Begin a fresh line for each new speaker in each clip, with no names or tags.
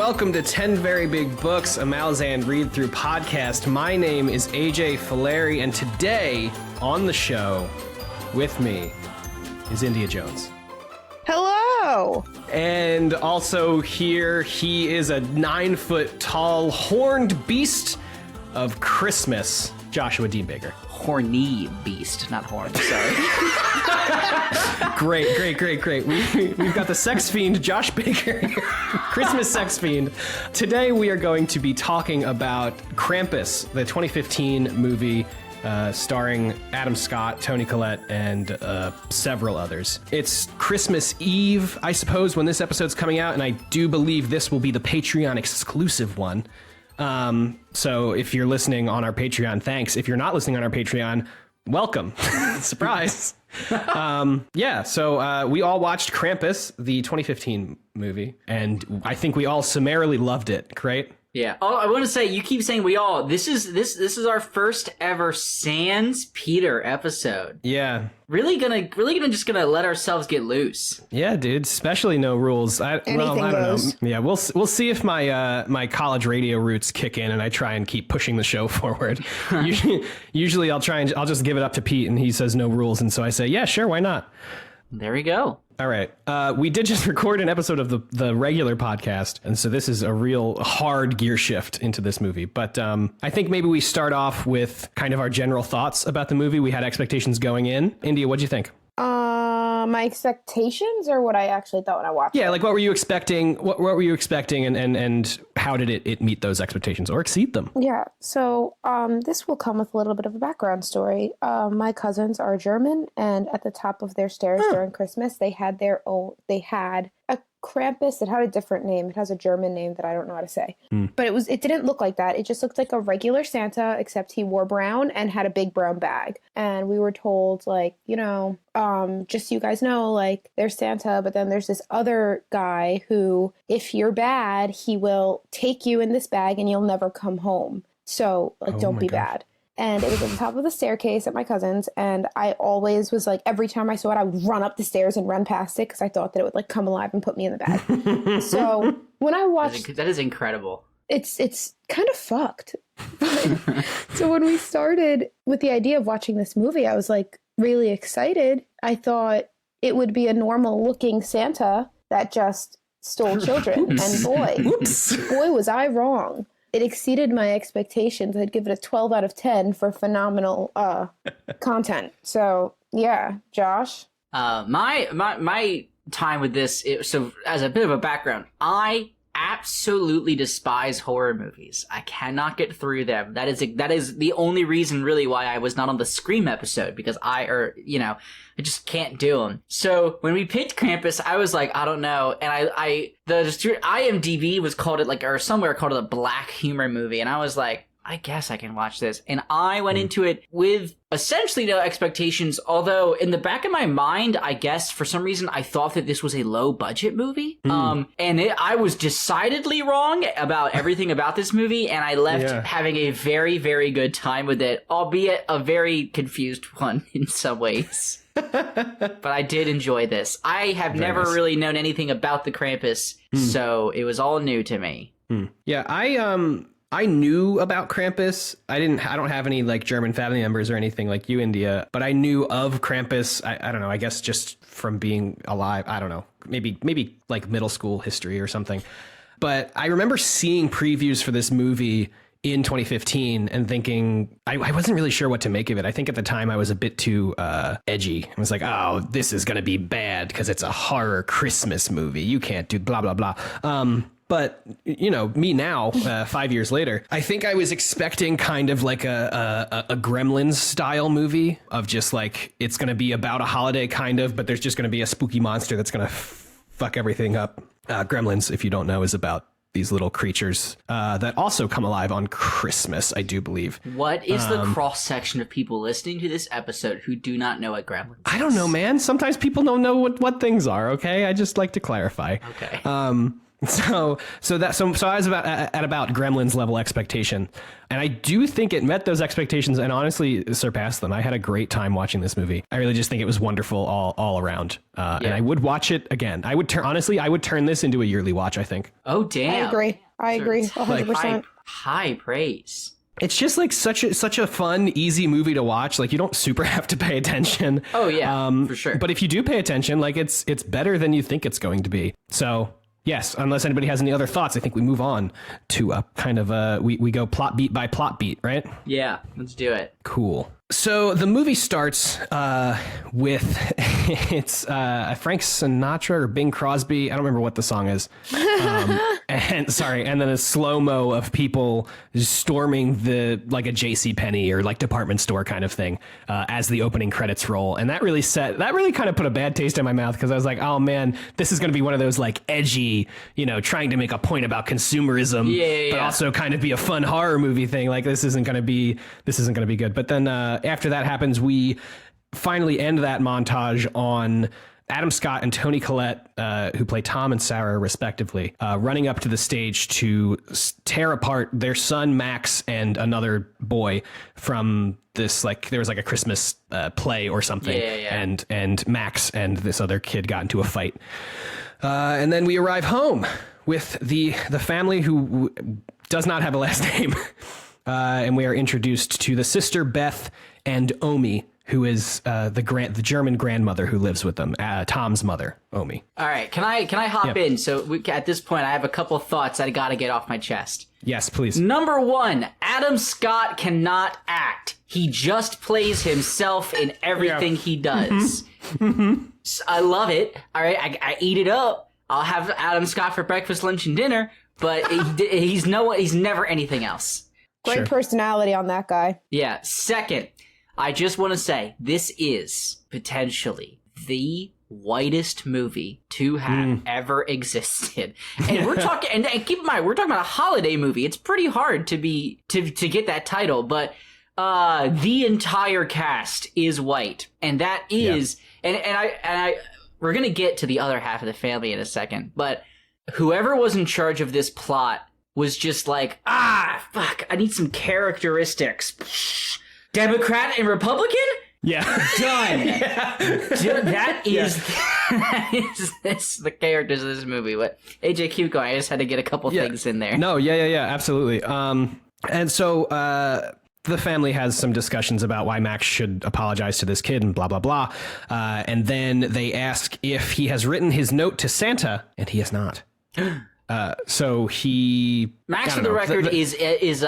welcome to 10 Very Big Books, a Malazan read-through podcast. My name is AJ Fileri, and today on the show with me is India Jones.
Hello!
And also here, he is a 9-foot-tall horned beast of Christmas, Joshua Deanbaker.
Horny beast, not horn, sorry.
Great. We've got the sex fiend, Josh Baker here. Christmas sex fiend. Today we are going to be talking about Krampus, the 2015 movie starring Adam Scott, Toni Collette, and several others. It's Christmas Eve, I suppose, when this episode's coming out, and I do believe this will be the Patreon exclusive one. So if you're listening on our Patreon, thanks. If you're not listening on our Patreon, welcome. Surprise. So we all watched Krampus, the 2015 movie, and I think we all summarily loved it, right?
Yeah. Oh, I want to say, you keep saying we all. This is our first ever Sans Peter episode.
Yeah.
Really gonna let ourselves get loose.
Yeah, dude. Especially no rules. I don't know. Yeah, we'll see if my college radio roots kick in and I try and keep pushing the show forward. Usually I'll just give it up to Pete and he says no rules, and so I say, yeah, sure, why not?
There we go.
All right. We did just record an episode of the regular podcast, and so this is a real hard gear shift into this movie. But I think maybe we start off with kind of our general thoughts about the movie. We had expectations going in. India, what'd you think?
My expectations or what I actually thought when I watched it?
Yeah, like what were you expecting? What were you expecting, and how did it meet those expectations or exceed them?
Yeah, so this will come with a little bit of a background story. My cousins are German, and at the top of their stairs during Christmas, they had a Krampus. It had a different name. It has a German name that I don't know how to say. But it didn't look like that. It just looked like a regular Santa, except he wore brown and had a big brown bag. And we were told, like, just so you guys know, like, there's Santa, but then there's this other guy who, if you're bad, he will take you in this bag and you'll never come home. So, like, don't be bad. And it was at the top of the staircase at my cousin's, and I always was like, every time I saw it, I would run up the stairs and run past it because I thought that it would, like, come alive and put me in the bag. So when I watched...
That is incredible.
It's kind of fucked. So when we started with the idea of watching this movie, I was, like, really excited. I thought it would be a normal-looking Santa that just stole children. And boy, was I wrong. It exceeded my expectations. I'd give it a 12 out of 10 for phenomenal content. So, yeah, Josh?
My time with this, so as a bit of a background, I absolutely despise horror movies. I cannot get through them. That is the only reason really why I was not on the Scream episode, because I just can't do them. So when we picked Krampus, I was like, I don't know. And the IMDb was called it somewhere called it a black humor movie. And I was like, I guess I can watch this. And I went into it with essentially no expectations, although in the back of my mind, I guess for some reason, I thought that this was a low budget movie. I was decidedly wrong about everything about this movie. And I left having a very, very good time with it, albeit a very confused one in some ways. But I did enjoy this. I have never really known anything about the Krampus, so it was all new to me.
Yeah, I knew about Krampus. I don't have any like German family members or anything like you, India, but I knew of Krampus. I don't know, I guess just from being alive. I don't know, maybe like middle school history or something. But I remember seeing previews for this movie in 2015 and thinking, I wasn't really sure what to make of it. I think at the time I was a bit too edgy. I was like, oh, this is going to be bad because it's a horror Christmas movie. You can't do blah, blah, blah. But, me now, 5 years later, I think I was expecting kind of like a Gremlins style movie of just like, it's going to be about a holiday kind of, but there's just going to be a spooky monster that's going to fuck everything up. Gremlins, if you don't know, is about these little creatures that also come alive on Christmas, I do believe.
What is the cross-section of people listening to this episode who do not know what Gremlins is?
I don't know, man. Sometimes people don't know what things are, okay? I just like to clarify.
Okay.
So I was at about Gremlins level expectation, and I do think it met those expectations and honestly surpassed them. I had a great time watching this movie. I really just think it was wonderful all around, and I would watch it again. I would turn this into a yearly watch, I think.
Oh damn!
I agree, 100%.
High praise.
It's just like such a fun, easy movie to watch. Like you don't super have to pay attention.
Oh yeah, for sure.
But if you do pay attention, like it's better than you think it's going to be. So yes, unless anybody has any other thoughts, I think we move on to a kind of we go plot beat by plot beat, right?
Yeah, let's do it.
Cool. So the movie starts with it's Frank Sinatra or Bing Crosby. I don't remember what the song is. And then a slow-mo of people storming like a JCPenney or like department store kind of thing as the opening credits roll. And that really kind of put a bad taste in my mouth because I was like, oh man, this is going to be one of those like edgy, trying to make a point about consumerism, but also kind of be a fun horror movie thing. Like this isn't going to be good. But then after that happens, we finally end that montage on Adam Scott and Toni Collette, who play Tom and Sarah respectively, running up to the stage to tear apart their son Max and another boy from this, like there was like a Christmas play or something, and Max and this other kid got into a fight, and then we arrive home with the family who does not have a last name, and we are introduced to the sister Beth and Omi, who is the German grandmother who lives with them, Tom's mother, Omi.
All right, can I hop in? So at this point, I have a couple of thoughts I got to get off my chest.
Yes, please.
Number one, Adam Scott cannot act. He just plays himself in everything he does. So I love it. All right, I eat it up. I'll have Adam Scott for breakfast, lunch, and dinner. But he's never anything else.
Great personality on that guy.
Yeah. Second, I just want to say this is potentially the whitest movie to have ever existed. And we're talking, and keep in mind, we're talking about a holiday movie. It's pretty hard to get that title, but the entire cast is white, and that is, and we're gonna get to the other half of the family in a second, but whoever was in charge of this plot was just like, fuck, I need some characteristics. Democrat and Republican?
Yeah.
Done. That is the characters of this movie. But AJ, keep going. I just had to get a couple things in there.
No, absolutely. And so the family has some discussions about why Max should apologize to this kid and blah, blah, blah. And then they ask if he has written his note to Santa, and he has not. So he...
Max, for the record, is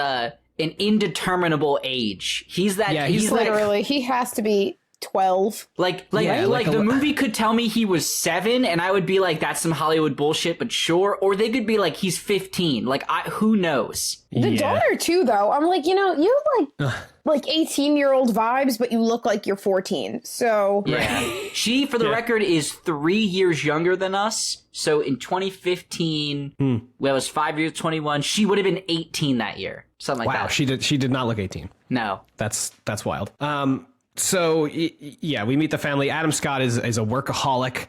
an indeterminable age. He's that.
Yeah, he's literally. He has to be 12.
Like the movie could tell me he was 7, and I would be like, "That's some Hollywood bullshit," but sure. Or they could be like, "He's 15." Like, who knows?
The daughter too, though. I'm like, you like 18-year-old vibes, but you look like you're 14. So
she, for the record, is 3 years younger than us. So in 2015, when I was 5 years, 21, she would have been 18 that year. Something like that.
Wow, she did not look 18.
No.
That's wild. So we meet the family. Adam Scott is a workaholic.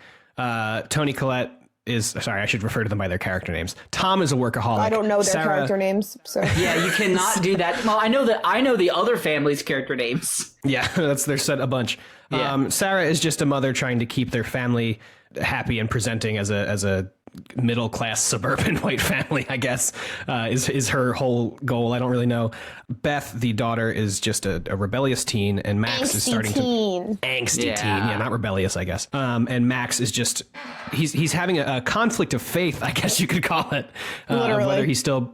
Toni Collette is, sorry, I should refer to them by their character names. Tom is a workaholic.
I don't know their character names, so.
Yeah, you cannot do that. Well, I know the other family's character names.
Yeah, they're said a bunch. Yeah. Sarah is just a mother trying to keep their family happy and presenting as a middle class suburban white family, I guess, is her whole goal. I don't really know. Beth, the daughter, is just a rebellious teen, and Max is starting to angsty teen. Yeah, not rebellious, I guess. And Max is just he's having a conflict of faith, I guess you could call it. Whether he still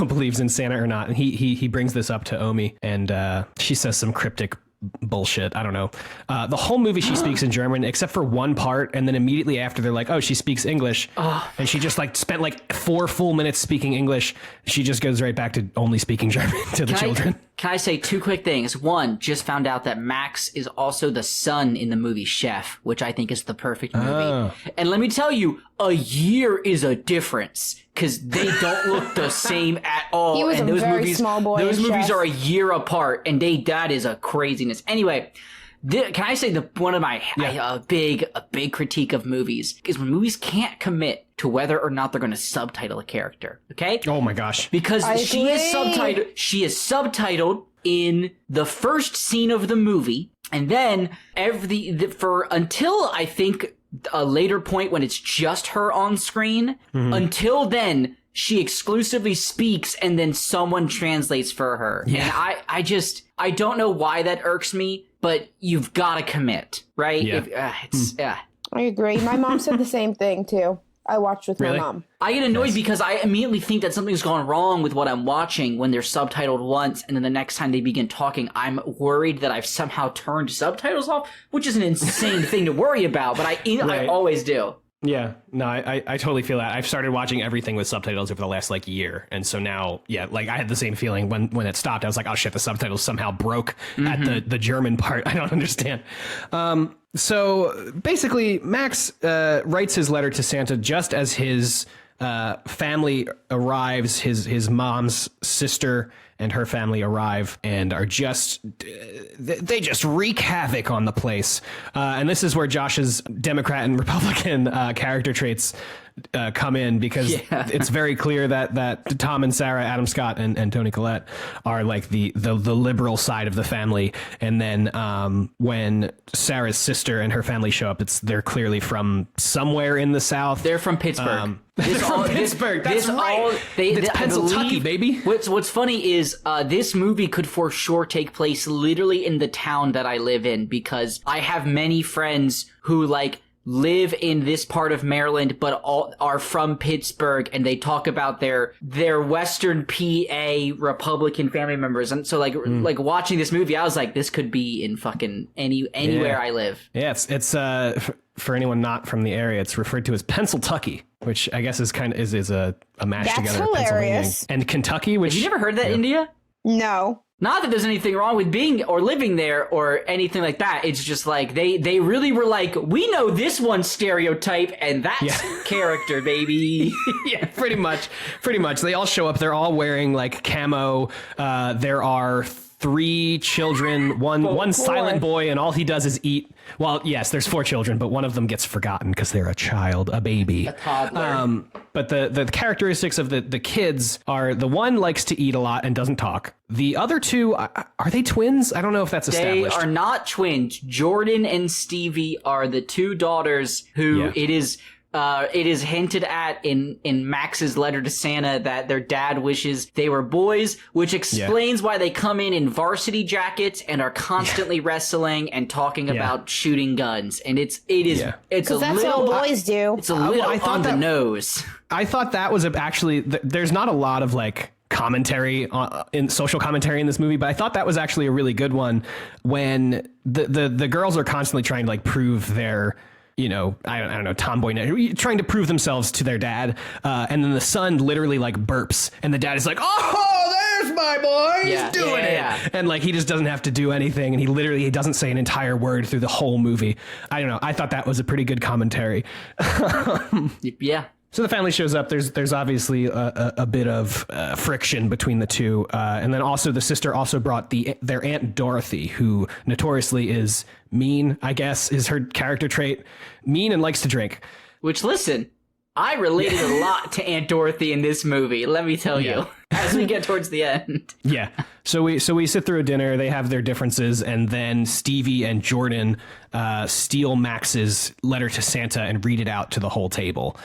believes in Santa or not. And he brings this up to Omi, and she says some cryptic bullshit. I don't know. The whole movie she speaks in German except for one part, and then immediately after they're like, oh, she speaks English, and she just like spent like 4 full minutes speaking English. She just goes right back to only speaking German to the children.
Can I say 2 quick things? One, just found out that Max is also the son in the movie Chef, which I think is the perfect movie. And let me tell you, a year is a difference because they don't look the same at all.
He was
and
a
those
very
movies,
small boy.
Those movies are a year apart, and that is a craziness. Anyway, Can I say one of my a big critique of movies is when movies can't commit to whether or not they're going to subtitle a character. Okay.
Oh my gosh.
Because she is subtitled in the first scene of the movie, and then until I think a later point when it's just her on screen. Until then, she exclusively speaks, and then someone translates for her. Yeah. And I don't know why that irks me, but you've got to commit, right?
I agree. My mom said the same thing too. I watched with my mom.
I get annoyed because I immediately think that something's gone wrong with what I'm watching when they're subtitled once, and then the next time they begin talking, I'm worried that I've somehow turned subtitles off, which is an insane thing to worry about, but I always do.
Yeah, no, I totally feel that. I've started watching everything with subtitles over the last year, and so now, I had the same feeling when it stopped. I was like, oh shit, the subtitles somehow broke at the German part. I don't understand. So basically, Max writes his letter to Santa just as his family arrives. His mom's sister and her family arrive and are they just wreak havoc on the place. And this is where Josh's Democrat and Republican character traits come in, because it's very clear that Tom and Sarah, Adam Scott and Toni Collette are the liberal side of the family. And then when Sarah's sister and her family show up, they're clearly from somewhere in the South.
They're from Pittsburgh.
Pittsburgh. That's right. It's Pennsylvania, baby.
What's funny is this movie could for sure take place literally in the town that I live in, because I have many friends who live in this part of Maryland, but all are from Pittsburgh, and they talk about their Western PA Republican family members. And so watching this movie, I was like, this could be in fucking anywhere I live.
Yeah, it's for anyone not from the area, it's referred to as Pennsyltucky, which I guess is a mash together of Pennsylvania and Kentucky. Which
have you never heard that, India?
No.
Not that there's anything wrong with being or living there or anything like that. It's just they really were we know this one stereotype, and that's character, baby.
Yeah, pretty much. They all show up. They're all wearing camo. There are 3 children, one silent boy, and all he does is eat. Well, yes, there's 4 children, but one of them gets forgotten because they're a child, a baby.
A toddler.
But the characteristics of the kids are, the one likes to eat a lot and doesn't talk. The other 2, are they twins? I don't know if that's established.
They are not twins. Jordan and Stevie are the 2 daughters who it is hinted at in Max's letter to Santa that their dad wishes they were boys, which explains why they come in varsity jackets and are constantly wrestling and talking about shooting guns. And it's a
that's
little
what boys do.
It's a little on the nose.
I thought that was actually, there's not a lot of commentary in social commentary in this movie, but I thought that was actually a really good one when the girls are constantly trying to prove their, I don't know, tomboy, trying to prove themselves to their dad. And then the son literally burps, and the dad is like, oh, there's my boy. He's doing it. Yeah. And he just doesn't have to do anything. And he doesn't say an entire word through the whole movie. I don't know. I thought that was a pretty good commentary.
Yeah.
So the family shows up. There's obviously a bit of friction between the 2, and then also the sister also brought their Aunt Dorothy, who notoriously is mean. I guess is her character trait, mean and likes to drink.
Which, listen, I related a lot to Aunt Dorothy in this movie. Let me tell you, as we get towards the end.
Yeah. So we sit through a dinner. They have their differences, and then Stevie and Jordan steal Max's letter to Santa and read it out to the whole table,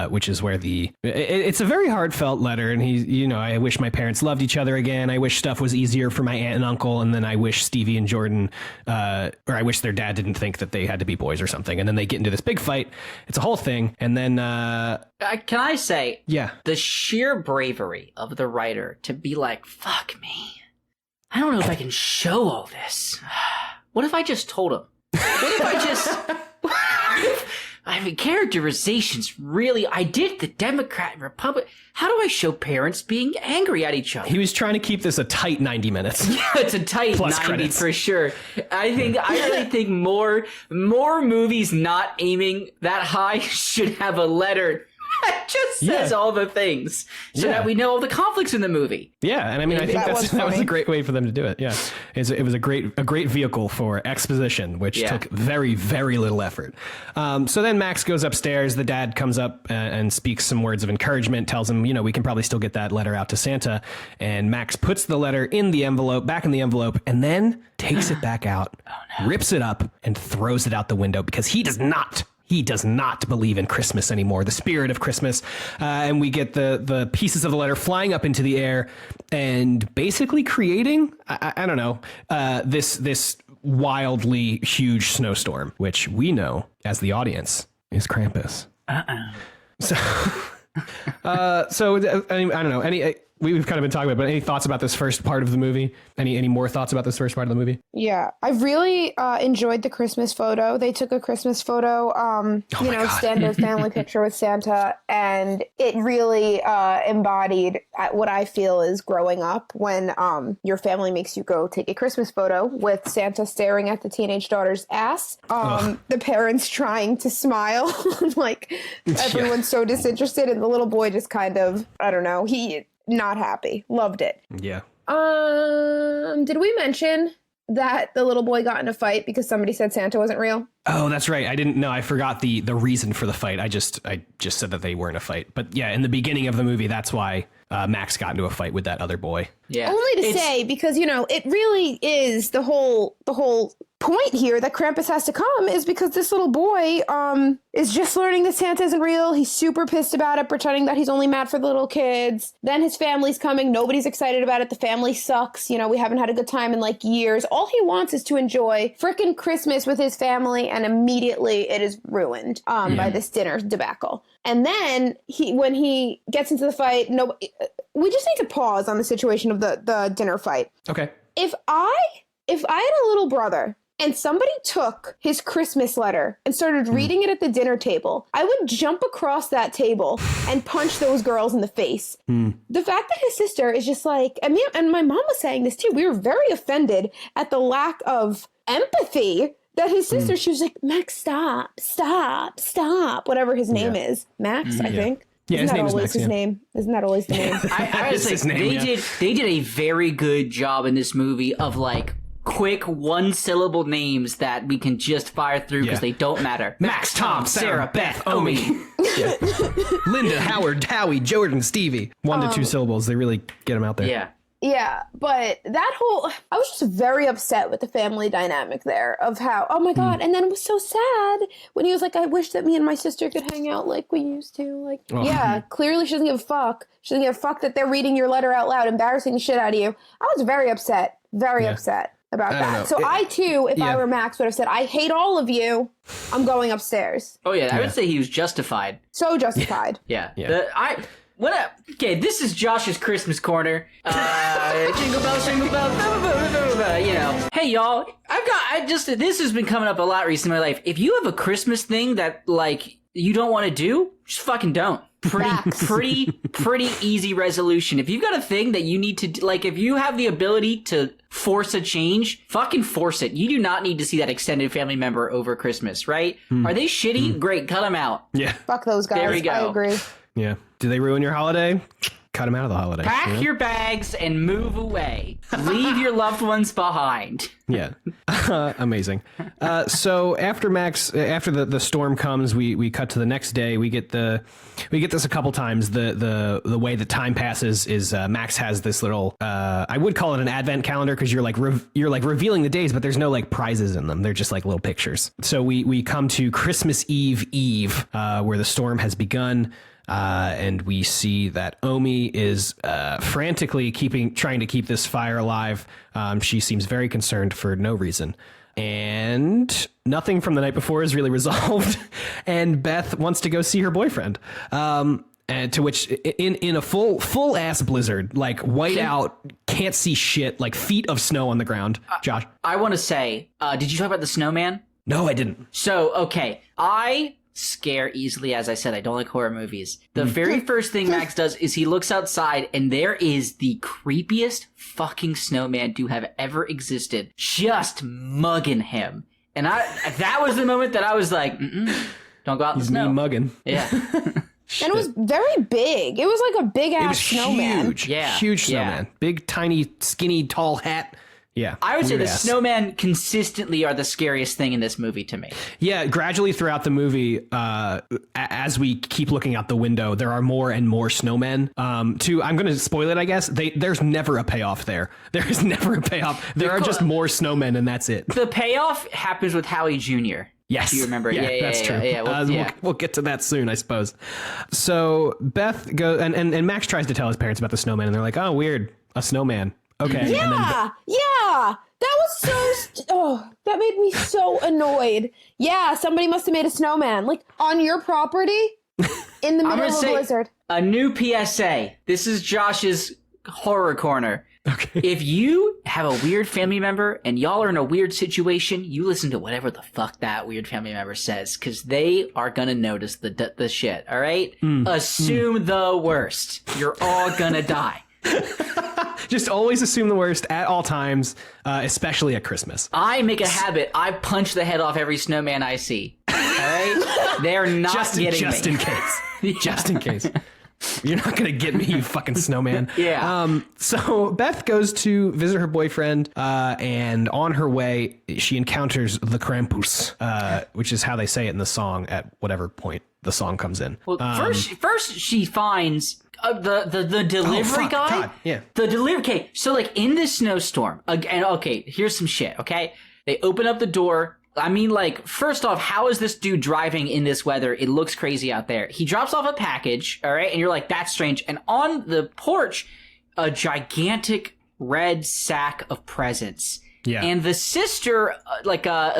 which is where it's a very heartfelt letter. And he's, I wish my parents loved each other again. I wish stuff was easier for my aunt and uncle. And then I wish Stevie and Jordan, or I wish their dad didn't think that they had to be boys or something. And then they get into this big fight. It's a whole thing. And then,
can I say,
the
sheer bravery of the writer to be fuck me. I don't know if I can show all this. What if I just told him? What if I just... characterizations really... I did the Democrat and Republic. How do I show parents being angry at each other?
He was trying to keep this a tight 90 minutes.
Yeah, it's a tight plus 90 credits. For sure. I really think more movies not aiming that high should have a letter It just says all the things so that we know all the conflicts in the movie.
Yeah, and I mean, I think that was a great way for them to do it. Yeah, it was a great vehicle for exposition, which took very, very little effort. So then Max goes upstairs. The dad comes up and speaks some words of encouragement, tells him, we can probably still get that letter out to Santa. And Max puts the letter back in the envelope, and then takes it back out, rips it up, and throws it out the window because he does not believe in Christmas anymore, the spirit of Christmas. And we get the pieces of the letter flying up into the air and basically creating, I don't know, this wildly huge snowstorm, which we know as the audience is Krampus. So, I don't know. We've kind of been talking about it, but any thoughts about this first part of the movie? Any more thoughts about this first part of the movie?
Yeah, I really enjoyed the Christmas photo. They took a Christmas photo, standard family picture with Santa, and it really embodied what I feel is growing up when your family makes you go take a Christmas photo with Santa staring at the teenage daughter's ass, the parents trying to smile, like everyone's so disinterested, and the little boy just kind of, I don't know, he... not happy. Loved it.
Yeah.
Did we mention that the little boy got in a fight because somebody said Santa wasn't real?
Oh, that's right. I didn't know. I forgot the reason for the fight. I just said that they were in a fight. But yeah, in the beginning of the movie, that's why Max got into a fight with that other boy.
Yeah. Only to say, because, it really is the whole point here that Krampus has to come is because this little boy is just learning that Santa isn't real. He's super pissed about it, pretending that he's only mad for the little kids. Then his family's coming. Nobody's excited about it. The family sucks. We haven't had a good time in years. All he wants is to enjoy frickin' Christmas with his family, and immediately it is ruined by this dinner debacle. And then when he gets into the fight, we just need to pause on the situation of the dinner fight.
Okay.
If I had a little brother and somebody took his Christmas letter and started reading it at the dinner table, I would jump across that table and punch those girls in the face. The fact that his sister is just and my mom was saying this too, we were very offended at the lack of empathy that his sister, she was like, Max, stop, whatever his name is. Max, I think.
Yeah,
Isn't
his name is
always
Max,
his name? Isn't that always the name?
I was like, they did a very good job in this movie of quick one-syllable names that we can just fire through because they don't matter.
Max, Tom, Sarah, Beth, Omi. Linda, Howard, Howie, Jordan, Stevie. 1 to 2 syllables. They really get them out there.
Yeah.
Yeah, but I was just very upset with the family dynamic there of how, oh my God. And then it was so sad when he was like, I wish that me and my sister could hang out like we used to. Yeah, clearly she doesn't give a fuck. She doesn't give a fuck that they're reading your letter out loud, embarrassing the shit out of you. I was very upset. Upset about that. So I too, if I were Max, would have said, I hate all of you. I'm going upstairs.
Oh yeah, I would say he was justified.
So justified.
Yeah. What up? Okay, this is Josh's Christmas corner. Jingle bells, jingle bells, Hey y'all, this has been coming up a lot recently in my life. If you have a Christmas thing that you don't want to do, just fucking don't. Pretty easy resolution. If you've got a thing that you need to, if you have the ability to force a change, fucking force it. You do not need to see that extended family member over Christmas, right? Are they shitty? Great, cut them out.
Yeah.
Fuck those guys.
There we go.
I agree.
Yeah. Do they ruin your holiday? Cut them out of the holiday.
Pack your bags and move away. Leave your loved ones behind.
Yeah. Amazing. So after the storm comes, we cut to the next day. We get this a couple times. The way the time passes is Max has this little I would call it an advent calendar because you're revealing the days, but there's no prizes in them. They're just little pictures. So we come to Christmas Eve where the storm has begun. And we see that Omi is frantically trying to keep this fire alive. She seems very concerned for no reason. And nothing from the night before is really resolved. And Beth wants to go see her boyfriend. And to which, in a full ass blizzard, white out, can't see shit, feet of snow on the ground. Josh,
I want to say, did you talk about the snowman?
No, I didn't.
So, okay, I scare easily. As I said, I don't like horror movies. The very first thing Max does is he looks outside and there is the creepiest fucking snowman to have ever existed, just mugging him. And that was the moment that I was like, don't go out in the snow.
Mean mugging.
Yeah.
And it was very big. It was like a big
It
ass
was
snowman.
huge.
Yeah,
Huge
yeah.
snowman. Big, tiny, skinny, tall hat. Yeah.
I would say
weird
the
ass.
snowmen consistently are the scariest thing in this movie to me.
Yeah, gradually throughout the movie, as we keep looking out the window, there are more and more snowmen. I'm going to spoil it, I guess. There's never a payoff there. There is never a payoff. There are just more snowmen, and that's it.
The payoff happens with Howie Jr.
Yes.
Do you remember?
Yeah, that's true.
Yeah,
We'll get to that soon, I suppose. So Beth goes, and Max tries to tell his parents about the snowman, and they're like, "Oh, weird, a snowman." Okay.
Yeah,
And then
yeah. That was so. That made me so annoyed. Yeah, somebody must have made a snowman, like on your property, in the middle of a blizzard.
A new PSA. This is Josh's horror corner.
Okay.
If you have a weird family member and y'all are in a weird situation, you listen to whatever the fuck that weird family member says, because they are gonna notice the shit. All right. Assume the worst. You're all gonna die.
Just always assume the worst at all times, especially at Christmas.
I make a habit. I punch the head off every snowman I see. All right? They're not getting
just
me.
in case. Just in case. You're not going to get me, you fucking snowman.
Yeah.
So Beth goes to visit her boyfriend, and on her way, she encounters the Krampus, which is how they say it in the song at whatever point the song comes in.
Well, first she finds the delivery guy.
God, yeah.
The delivery. Okay, so like in this snowstorm, and okay, here's some shit. Okay, they open up the door. I mean, like, first off, how is this dude driving in this weather? It looks crazy out there. He drops off a package, all right, and you're like, that's strange. And on the porch, a gigantic red sack of presents.
Yeah.
And the sister,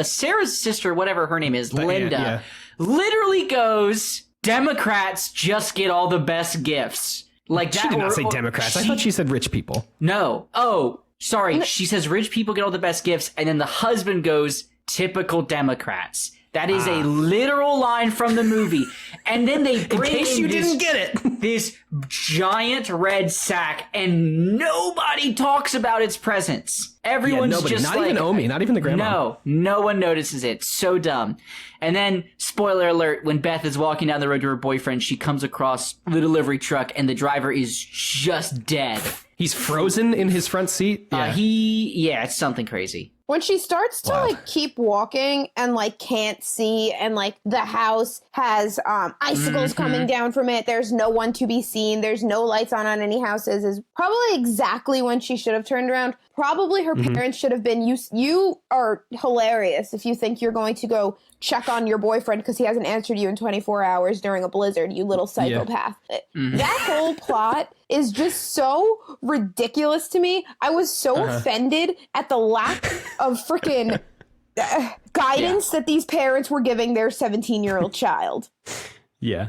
Sarah's sister, whatever her name is, Linda, literally goes, Democrats just get all the best gifts. Like that.
She did not say Democrats. I thought she said rich people.
No. Oh, sorry. She says rich people get all the best gifts, and then the husband goes, typical Democrats. That is a literal line from the movie. And then they bring
in case you didn't get it.
This giant red sack, and nobody talks about its presence. Everyone's
nobody,
just
not
like,
even Omi, not even the grandma.
no one notices it. So dumb. And then, spoiler alert, when Beth is walking down the road to her boyfriend, she comes across the delivery truck, and the driver is just dead.
He's frozen in his front seat. Yeah.
It's something crazy.
When she starts to like keep walking and like can't see, and like the house has icicles coming down from it, there's no one to be seen, there's no lights on any houses, is probably exactly when she should have turned around. Probably her parents should have been, you are hilarious if you think you're going to go check on your boyfriend because he hasn't answered you in 24 hours during a blizzard, you little psychopath. That whole plot is just so ridiculous to me. I was so offended at the lack of freaking guidance that these parents were giving their 17-year-old child.
Yeah.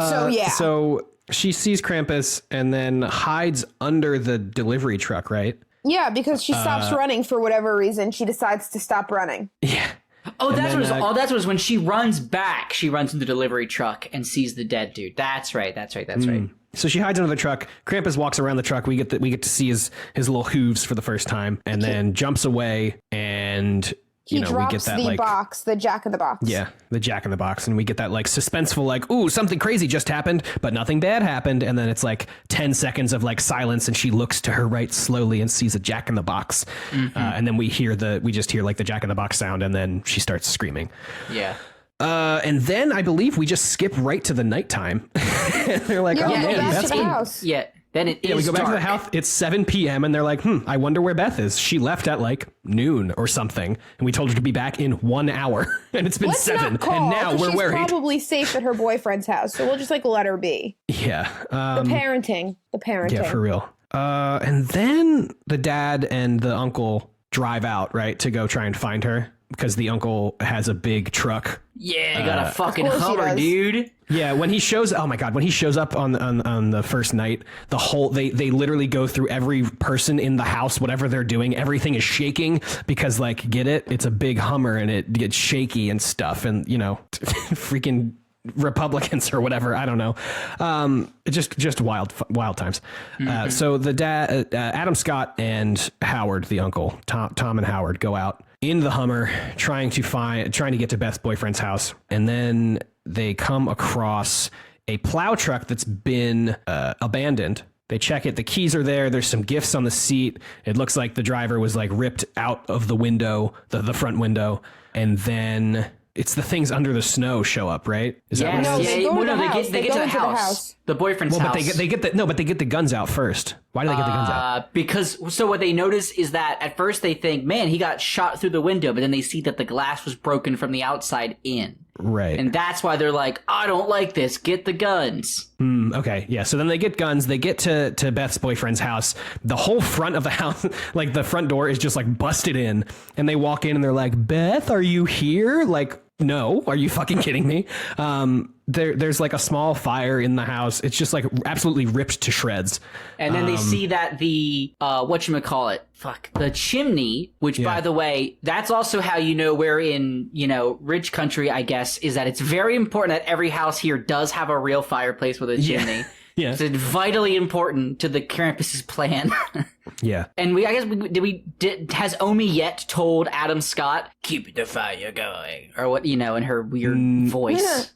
So
she sees Krampus and then hides under the delivery truck, right?
Yeah, because she stops running for whatever reason. She decides to stop running.
Yeah.
Oh, that was when she runs back. She runs into the delivery truck and sees the dead dude. That's right.
So she hides under the truck. Krampus walks around the truck. We get to see his little hooves for the first time, and then jumps away. And
He
we
drops
get that
the box, the Jack in the Box.
Yeah, the Jack in the Box, and we get that like suspenseful, like, ooh, something crazy just happened, but nothing bad happened. And then it's like 10 seconds of like silence, and she looks to her right slowly and sees a Jack in the Box, and then we just hear like the Jack in the Box sound, and then she starts screaming.
Yeah.
And then I believe we just skip right to the nighttime. They're like,
Yeah,
oh
we go
man,
back
Beth's
to the house.
Yeah. Then it is
we go back to the
dark.
house. It's 7 p.m. and they're like, I wonder where Beth is. She left at like noon or something, and we told her to be back in 1 hour, and it's been
Let's
7,
not call,
and now
'cause
we're
she's
worried.
probably safe at her boyfriend's house, so we'll just like let her be.
Yeah.
The parenting.
Yeah, for real. And then the dad and the uncle drive out, right, to go try and find her because the uncle has a big truck.
Yeah, I got a fucking
course he
Hummer,
does.
dude.
Yeah, when he shows up on the first night, the whole they literally go through every person in the house, whatever they're doing, everything is shaking because like get it, it's a big Hummer and it gets shaky and stuff, and freaking Republicans or whatever, I don't know. Just wild times. So the dad, Adam Scott and Howard, the uncle, Tom and Howard go out in the Hummer trying to get to Beth's boyfriend's house. And then they come across a plow truck that's been abandoned. They check it. The keys are there. There's some gifts on the seat. It looks like the driver was like ripped out of the window, the front window. And then it's the things under the snow show up, right? Is that what it is?
They get to the house. The boyfriend's house.
But they get the guns out first. Why do they get the guns out?
Because what they notice is that at first they think, man, he got shot through the window, but then they see that the glass was broken from the outside in.
Right.
And that's why they're like, I don't like this. Get the guns.
Okay. Yeah. So then they get guns. They get to Beth's boyfriend's house. The whole front of the house, like the front door is just like busted in. And they walk in and they're like, Beth, are you here? Like, no. Are you fucking kidding me? There's like a small fire in the house. It's just like absolutely ripped to shreds.
And then they see that the, the chimney, which by the way, that's also how you know we're in, rich country, I guess, is that it's very important that every house here does have a real fireplace with a chimney. Yeah. It's vitally important to the Krampus's plan.
Yeah.
And has Omi yet told Adam Scott, keep the fire going? Or what, in her weird voice?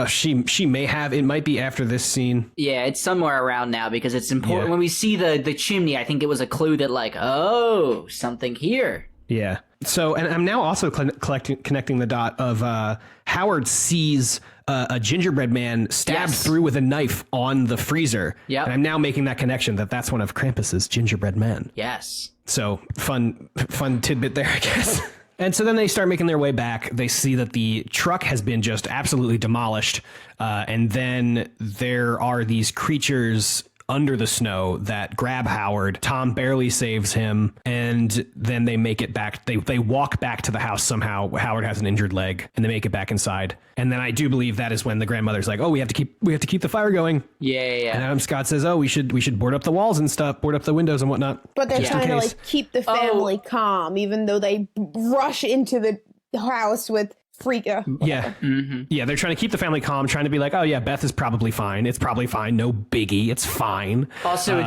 She may have. It might be after this scene.
Yeah, it's somewhere around now because it's important. Yeah. When we see the chimney, I think it was a clue that like, oh, something here.
Yeah. So, and I'm now also connecting the dot of Howard sees a gingerbread man stabbed through with a knife on the freezer. Yeah. And I'm now making that connection that's one of Krampus's gingerbread men.
Yes.
So fun tidbit there, I guess. And so then they start making their way back. They see that the truck has been just absolutely demolished. And then there are these creatures under the snow that grab Howard. Tom barely saves him. And then they make it back. They walk back to the house somehow. Howard has an injured leg and they make it back inside. And then I do believe that is when the grandmother's like, oh, we have to keep the fire going.
Yeah.
And Adam Scott says, oh, we should board up the walls and stuff, board up the windows and whatnot.
But they're trying to like keep the family calm, even though they rush into the house with freaka.
Yeah. Mm-hmm. Yeah, they're trying to keep the family calm, trying to be like, oh yeah, Beth is probably fine. It's probably fine. No biggie. It's fine.
Also,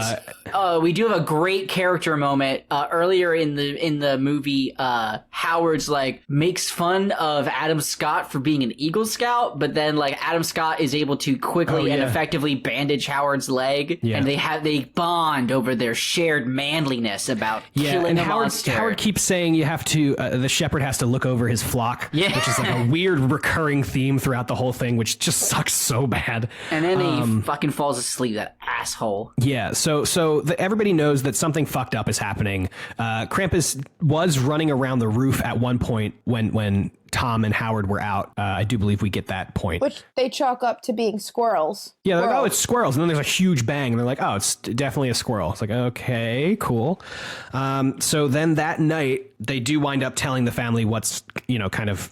we do have a great character moment earlier in the movie. Howard's like makes fun of Adam Scott for being an Eagle Scout, but then like Adam Scott is able to quickly and effectively bandage Howard's leg, and they bond over their shared manliness about killing a monster.
Howard keeps saying you have to the shepherd has to look over his flock, which is like a weird recurring theme throughout the whole thing, which just sucks so bad.
And then he fucking falls asleep, that asshole.
Yeah, so everybody knows that something fucked up is happening. Krampus was running around the roof at one point when Tom and Howard were out. I do believe we get that point.
Which they chalk up to being squirrels.
Yeah, they're like, oh, it's squirrels. And then there's a huge bang. And they're like, oh, it's definitely a squirrel. It's like, okay, cool. So then that night, they do wind up telling the family what's,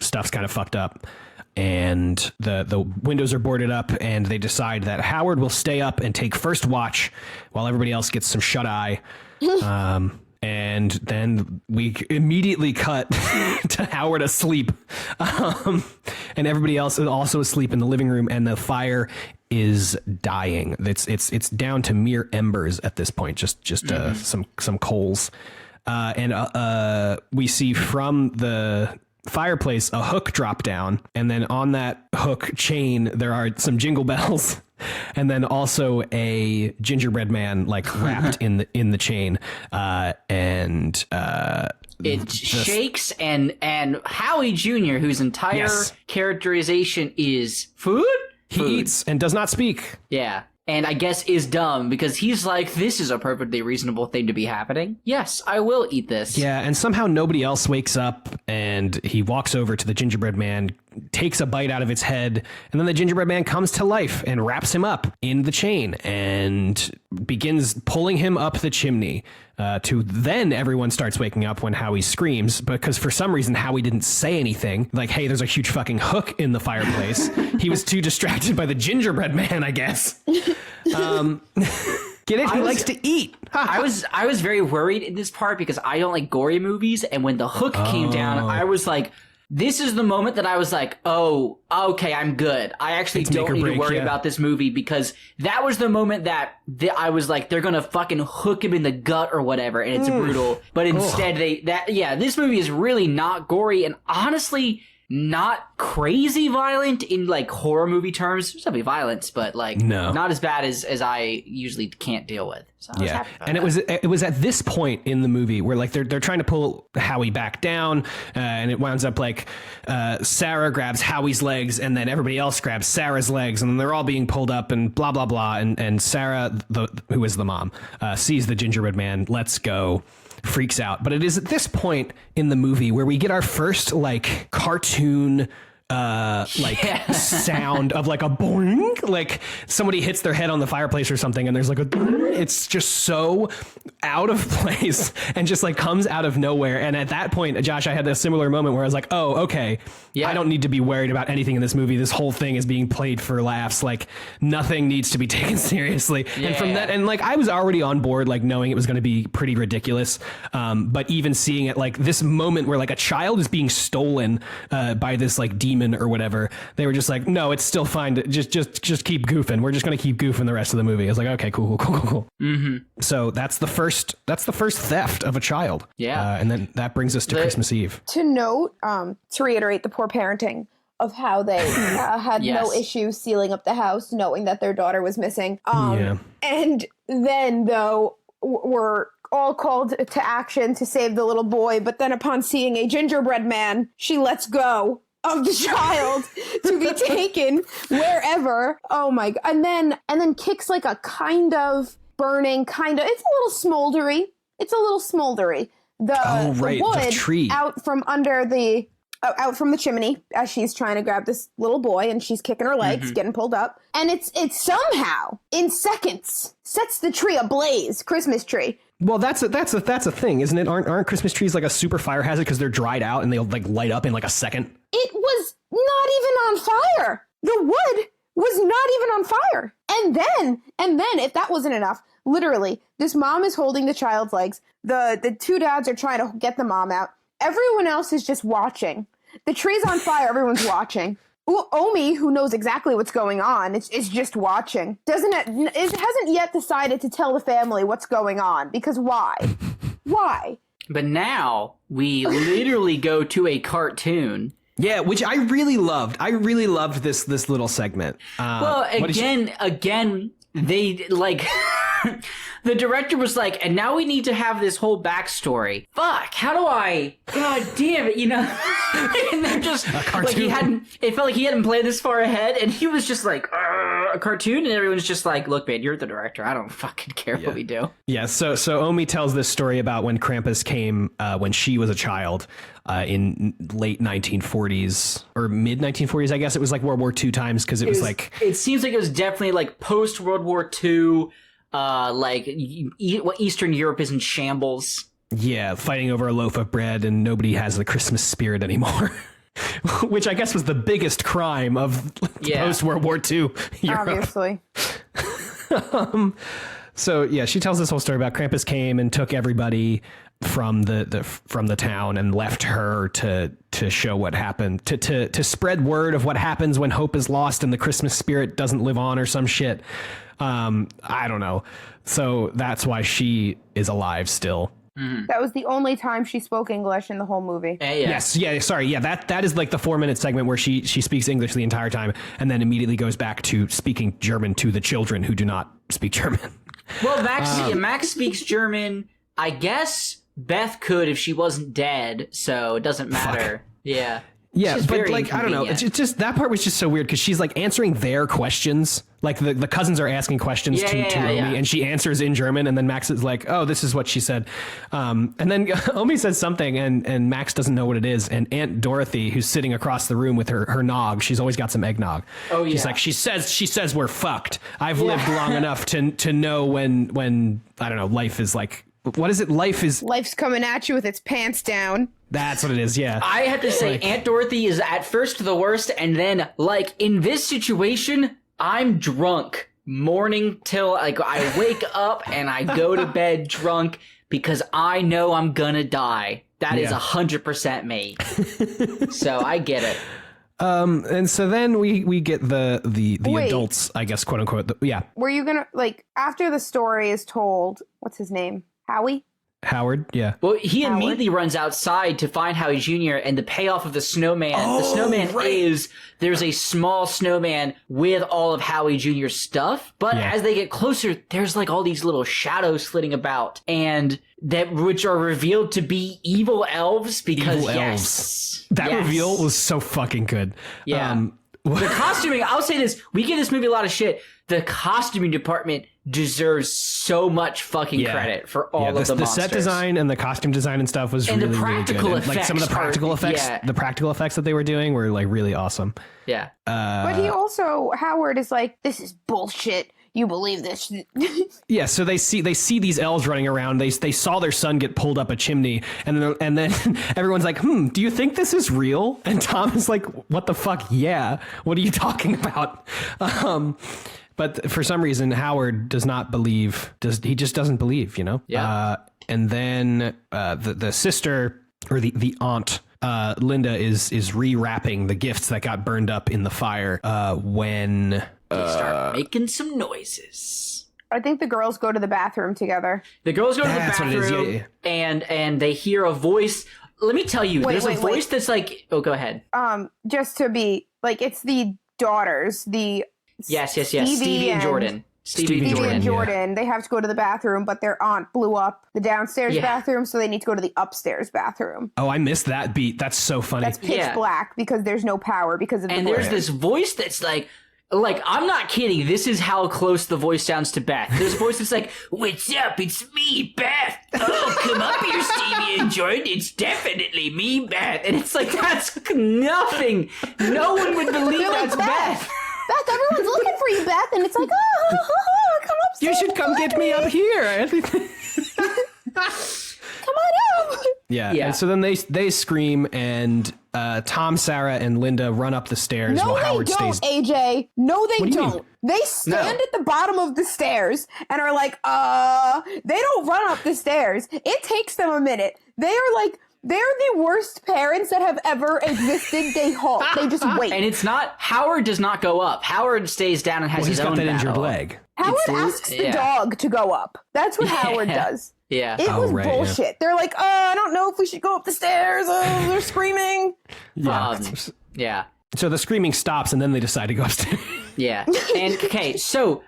stuff's kind of fucked up. And the windows are boarded up, and they decide that Howard will stay up and take first watch while everybody else gets some shut-eye. And then we immediately cut to Howard asleep. And everybody else is also asleep in the living room, and the fire is dying. It's down to mere embers at this point, just some coals. And we see from the fireplace a hook drop down, and then on that hook chain there are some jingle bells. And then also a gingerbread man like wrapped in the chain, and
it shakes, and Howie Jr., whose entire characterization is food.
He eats and does not speak.
Yeah. And I guess is dumb because he's like, this is a perfectly reasonable thing to be happening. Yes, I will eat this.
Yeah, and somehow nobody else wakes up, and he walks over to the gingerbread man, takes a bite out of its head, and then the gingerbread man comes to life and wraps him up in the chain and begins pulling him up the chimney. To then everyone starts waking up when Howie screams, because for some reason Howie didn't say anything. Like, hey, there's a huge fucking hook in the fireplace. He was too distracted by the gingerbread man, I guess. Get it? He likes to eat.
I was very worried in this part because I don't like gory movies, and when the hook came down, I was like, this is the moment that I was like, oh, okay, I'm good. I actually don't need to worry about this movie, because that was the moment that I was like, they're gonna fucking hook him in the gut or whatever, and it's brutal. But instead, this movie is really not gory, and honestly, not crazy violent in like horror movie terms. There's definitely violence, but like not as bad as I usually can't deal with. So I was happy about that.
It was at this point in the movie where like they're trying to pull Howie back down, and it winds up like Sarah grabs Howie's legs, and then everybody else grabs Sarah's legs, and then they're all being pulled up, and blah blah blah, and Sarah, who is the mom, sees the gingerbread man, lets go, freaks out. But it is at this point in the movie where we get our first like cartoon sound of like a boing, like somebody hits their head on the fireplace or something, and there's like it's just so out of place and just like comes out of nowhere. And at that point, Josh, I had a similar moment where I was like, oh, okay, I don't need to be worried about anything in this movie. This whole thing is being played for laughs. Like nothing needs to be taken seriously. And from that, and like I was already on board, like knowing it was going to be pretty ridiculous. But even seeing it, like this moment where like a child is being stolen by this like demon or whatever, they were just like, no, it's still fine to just keep goofing. We're just going to keep goofing the rest of the movie. I was like, okay, cool. Mm-hmm. So that's the first theft of a child. Yeah. And then that brings us to Christmas Eve.
To note, to reiterate the poor parenting of how they had no issue sealing up the house, knowing that their daughter was missing. And then, though, were all called to action to save the little boy. But then upon seeing a gingerbread man, she lets go of the child to be taken wherever. Oh my God. And then kicks like a kind of burning, it's a little smoldery. The wood
tree
out from under out from the chimney as she's trying to grab this little boy, and she's kicking her legs, getting pulled up. And it somehow in seconds sets the tree ablaze, Christmas tree.
Well, that's a thing, isn't it? Aren't Christmas trees like a super fire hazard because they're dried out and they'll like light up in like a second?
It was not even on fire. The wood was not even on fire. And then, if that wasn't enough, literally, this mom is holding the child's legs. The two dads are trying to get the mom out. Everyone else is just watching. The tree's on fire. Everyone's watching. Omi, who knows exactly what's going on, is just watching. It hasn't yet decided to tell the family what's going on, because why? Why?
But now we literally go to a cartoon.
Yeah, which I really loved. I really loved this little segment.
Well, again, they like the director was like, and now we need to have this whole backstory. Fuck, how do I? God damn it, you know? And they're just like it felt like he hadn't planned this far ahead, and he was just like a cartoon, and everyone's just like, look, man, you're the director. I don't fucking care what we do.
Yeah. So Omi tells this story about when Krampus came when she was a child in late 1940s or mid 1940s. I guess it was like World War II times, because it was like
it seems like it was definitely like post World War II. Like Eastern Europe is in shambles.
Yeah, fighting over a loaf of bread, and nobody has the Christmas spirit anymore. Which I guess was the biggest crime of post World War II Europe.
Obviously.
So yeah, she tells this whole story about Krampus came and took everybody from the town and left her to show what happened, to spread word of what happens when hope is lost and the Christmas spirit doesn't live on or some shit. I don't know. So that's why she is alive still.
That was the only time she spoke English in the whole movie.
Yes. Yeah. Sorry. Yeah. That is like the 4-minute segment where she speaks English the entire time and then immediately goes back to speaking German to the children who do not speak German.
Well, Max speaks German. I guess Beth could if she wasn't dead, so it doesn't matter. Fuck. Yeah.
Yeah, but like, I don't know. It's just that part was just so weird because she's like answering their questions. Like the cousins are asking questions to Omi, and she answers in German, and then Max is like, "Oh, this is what she said," and then Omi says something, and Max doesn't know what it is, and Aunt Dorothy, who's sitting across the room with her nog, she's always got some eggnog. Oh yeah, she's like, she says we're fucked. I've lived long enough to know when I don't know, life is like, what is it? Life's
coming at you with its pants down.
That's what it is, yeah.
I have to say, Aunt Dorothy is at first the worst, and then, like, in this situation, I'm drunk. Morning till, like, I wake up and I go to bed drunk because I know I'm gonna die. That is
Yeah.
100% me. So I get it.
And so then we get the
Wait.
adults, I guess, quote unquote. Yeah.
Were you gonna, like, after the story is told, what's his name? Howie?
Howard. Yeah.
Well, he
Howard?
immediately runs outside to find Howie Jr. and the payoff of the snowman. The
Oh,
snowman
right.
is there's a small snowman with all of Howie Jr.'s stuff. But
Yeah.
as they get closer, there's like all these little shadows flitting about, and that which are revealed to be evil elves because
Evil
yes,
That
yes.
reveal was so fucking good.
Yeah. The costuming, I'll say this, we give this movie a lot of shit. The costuming department deserves so much fucking credit for all of the
the
monsters.
set design and the costume design and stuff was
And the
really, really good.
practical
And, like some of the
effects are-
practical effects,
yeah.
the practical effects that they were doing were like really awesome.
Yeah.
But he also, Howard is like, this is bullshit. You believe this?
Yeah, so they see these elves running around. They saw their son get pulled up a chimney, and then everyone's like, do you think this is real? And Tom is like, what the fuck? Yeah, what are you talking about? But for some reason, Howard does not believe. He just doesn't believe, you know?
Yeah.
And then the sister or the aunt, Linda is rewrapping the gifts that got burned up in the fire when
They start making some noises.
I think the girls go to the bathroom together.
The girls go to the
That's what it is,
bathroom
yeah.
and they hear a voice. Let me tell you, there's a
wait.
voice that's like, oh, go ahead.
Just to be, like, it's the daughters, the
Yes. Stevie and Jordan.
Stevie and
Stevie
Jordan,
and
yeah.
Jordan, they have to go to the bathroom, but their aunt blew up the downstairs
Yeah.
bathroom, so they need to go to the upstairs bathroom.
oh, I missed that beat. That's so funny.
That's pitch
Yeah.
black because there's no power because of
And
the
there's
voice.
this voice that's like, I'm not kidding. This is how close the voice sounds to Beth. There's a voice that's like, what's up? It's me, Beth. Oh, come up here, Stevie and Jordan. It's definitely me, Beth. And it's like, that's nothing. No one would believe
They're like,
that's Beth.
Beth, everyone's looking for you, Beth, and it's like, come
You
upstairs.
should come get me up here.
Come on up.
Yeah.
Yeah.
And so then they scream, and Tom, Sarah, and Linda run up the stairs
No,
while
they
Howard
don't,
stays.
AJ. No, they
do you
don't.
mean?
They stand
No.
at the bottom of the stairs and are like, they don't run up the stairs. It takes them a minute. They're the worst parents that have ever existed. They halt. They just wait.
And it's not, Howard does not go up. Howard stays down and has
Well,
his
he's got
own
that injured
battle.
leg.
Howard
It's-
asks the
yeah.
dog to go up. That's what Howard does.
Yeah.
It
Oh,
was
right, yeah.
bullshit. They're like, I don't know if we should go up the stairs. They're screaming.
Yeah.
Yeah.
So the screaming stops, and then they decide to go upstairs.
Yeah. And okay, so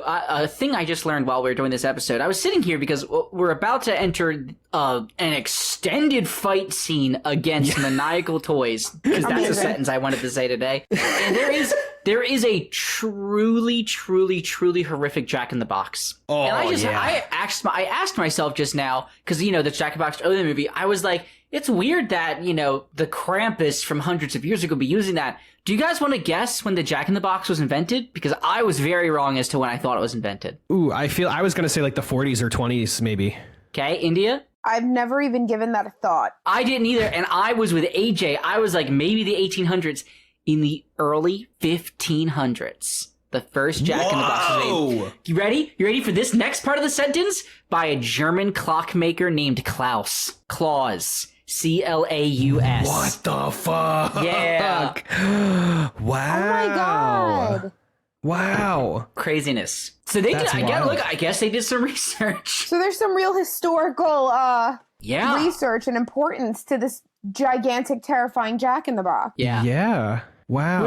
a thing I just learned while we were doing this episode. I was sitting here because we're about to enter an extended fight scene against maniacal toys, because that's the
Amazing.
sentence I wanted to say today. And there is a truly horrific Jack in the Box.
Oh,
and
yeah.
I asked myself just now, because the Jack in the Box other movie, I was like, it's weird that, the Krampus from hundreds of years ago be using that. Do you guys want to guess when the Jack in the Box was invented? Because I was very wrong as to when I thought it was invented.
Ooh, I was going to say like the 40s or 20s, maybe.
Okay, India?
I've never even given that a thought.
I didn't either, and I was with AJ. I was like, maybe the 1800s. In the early 1500s, the first Jack in the Box was made. You ready? You ready for this next part of the sentence? By a German clockmaker named Klaus. Claus. Claus.
What the fuck?
Yeah.
Wow.
Oh my god.
Wow.
Craziness. So they
That's
did.
wild.
I guess they did some research.
So there's some real historical
Yeah.
research and importance to this gigantic, terrifying Jack in the Box.
Yeah.
Yeah. Wow.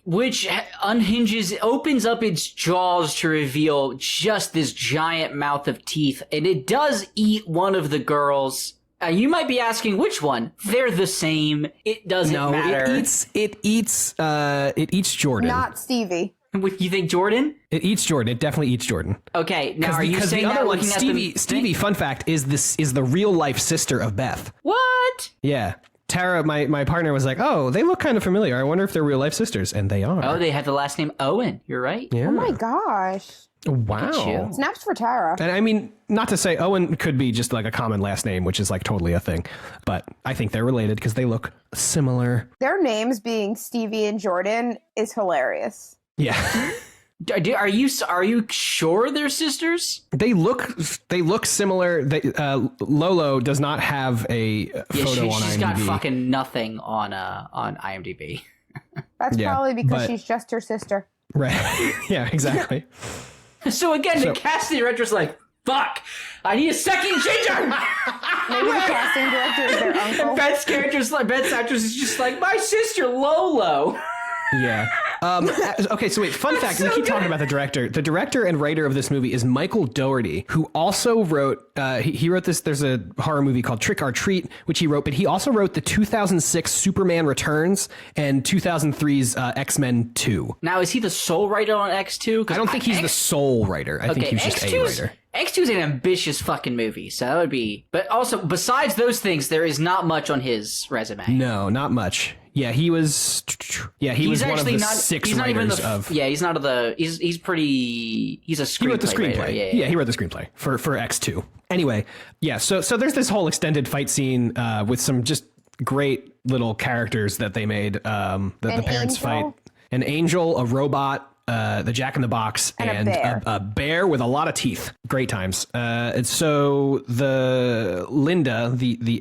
Which unhinges, opens up its jaws to reveal just this giant mouth of teeth, and it does eat one of the girls. You might be asking which one. They're the same. It doesn't matter.
It eats Jordan.
Not Stevie.
You think Jordan?
It eats Jordan. It definitely eats Jordan.
Okay, now are you
Because
saying
the other
that
one,
looking
Stevie,
at the
Stevie, fun fact, is the real life sister of Beth.
What?
Yeah. Tara, my partner, was like, oh, they look kind of familiar. I wonder if they're real life sisters. And they are.
Oh, they have the last name Owen. You're right.
Yeah.
Oh my gosh.
Wow.
Snaps for Tara.
And I mean, not to say Owen could be just like a common last name, which is like totally a thing. But I think they're related because they look similar.
Their names being Stevie and Jordan is hilarious.
Yeah.
Are you sure they're sisters?
They look similar. Lolo does not have a photo on IMDb.
She's got fucking nothing on IMDb.
That's probably because she's just her sister.
Right. Yeah, exactly.
So again, the casting director's like, fuck, I need a second ginger.
Maybe the casting director is their uncle.
Beth's actress is just like, my sister Lolo.
Yeah. Okay, so wait, fun fact, we keep talking about the director. The director and writer of this movie is Michael Dougherty, who also wrote, he wrote this, there's a horror movie called Trick or Treat, which he wrote, but he also wrote the 2006 Superman Returns and 2003's X-Men 2.
Now, is he the sole writer on X2?
I don't think he's the sole writer. I think he's just a writer.
X2 is an ambitious fucking movie, so that would be... But also, besides those things, there is not much on his resume.
No, not much. Yeah, he was... Yeah, he was one of the six writers of...
Yeah, he's not the... He's pretty... He's a screenplay.
He wrote the screenplay.
Writer.
Yeah, he wrote the screenplay for X2. Anyway, yeah, so there's this whole extended fight scene with some just great little characters that they made that the parents fight. An angel, a robot, the Jack in the Box, and a bear with a lot of teeth. Great times. And so the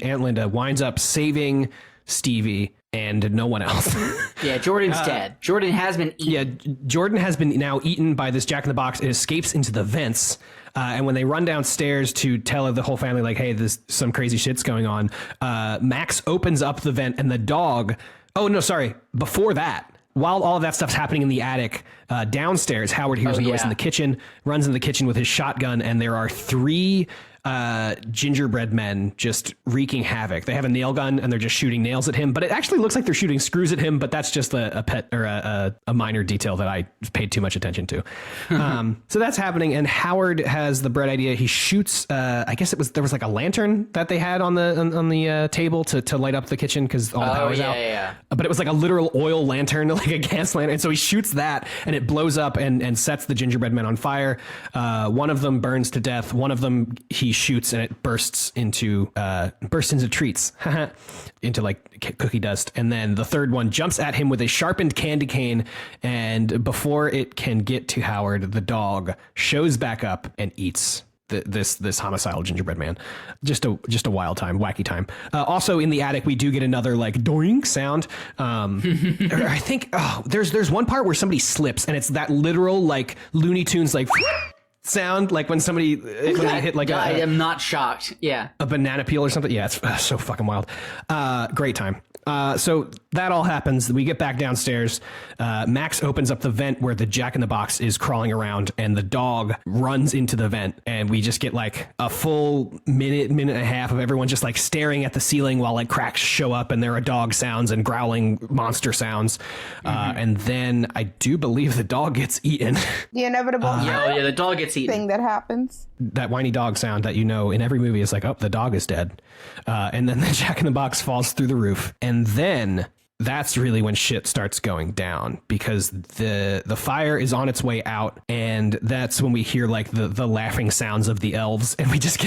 Aunt Linda winds up saving Stevie and no one else.
Yeah, Jordan's dead. Jordan has been eaten.
Yeah, Jordan has been now eaten by this Jack in the Box. It escapes into the vents. And when they run downstairs to tell the whole family, like, hey, there's some crazy shit's going on, Max opens up the vent and the dog... Oh, no, sorry. Before that, while all of that stuff's happening in the attic, downstairs, Howard hears a noise in the kitchen, runs in the kitchen with his shotgun, and there are 3 gingerbread men just wreaking havoc. They have a nail gun and they're just shooting nails at him, but it actually looks like they're shooting screws at him, but that's just a pet or a minor detail that I paid too much attention to. So that's happening, and Howard has the bread idea. He shoots, I guess there was like a lantern that they had on the table to light up the kitchen because all the power's out. Yeah. But it was like a literal oil lantern, like a gas lantern. And so he shoots that and it blows up and sets the gingerbread men on fire. One of them burns to death. One of them he shoots and it bursts into treats, into like cookie dust. And then the third one jumps at him with a sharpened candy cane. And before it can get to Howard, the dog shows back up and eats this homicidal gingerbread man. Just a wild time, wacky time. Also in the attic, we do get another like doink sound. I think there's one part where somebody slips and it's that literal like Looney Tunes like sound, like when they hit like
I am not shocked. Yeah,
a banana peel or something. Yeah, it's so fucking wild. Great time. So that all happens. We get back downstairs. Max opens up the vent where the Jack in the Box is crawling around, and the dog runs into the vent. And we just get like a full minute and a half of everyone just like staring at the ceiling while like cracks show up, and there are dog sounds and growling monster sounds. And then I do believe the dog gets eaten.
The inevitable.
Yeah, the dog gets eaten.
Thing that happens.
That whiny dog sound that you know in every movie is like, oh, the dog is dead. And then the Jack in the Box falls through the roof. And then that's really when shit starts going down, because the fire is on its way out, and that's when we hear like the laughing sounds of the elves, and we just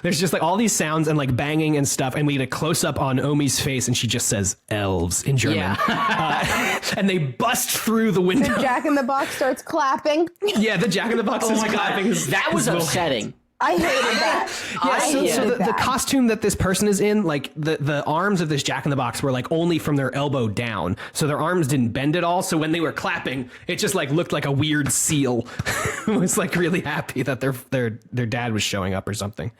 there's just like all these sounds and like banging and stuff, and we get a close up on Omi's face, and she just says elves in German. Yeah. And they bust through the window.
The Jack in the Box starts clapping.
Yeah, the Jack in the Box is clapping.
That was upsetting.
I hated that.
So the costume that this person is in, like the arms of this Jack in the Box were like only from their elbow down, so their arms didn't bend at all. So when they were clapping, it just like looked like a weird seal. Was like really happy that their dad was showing up or something.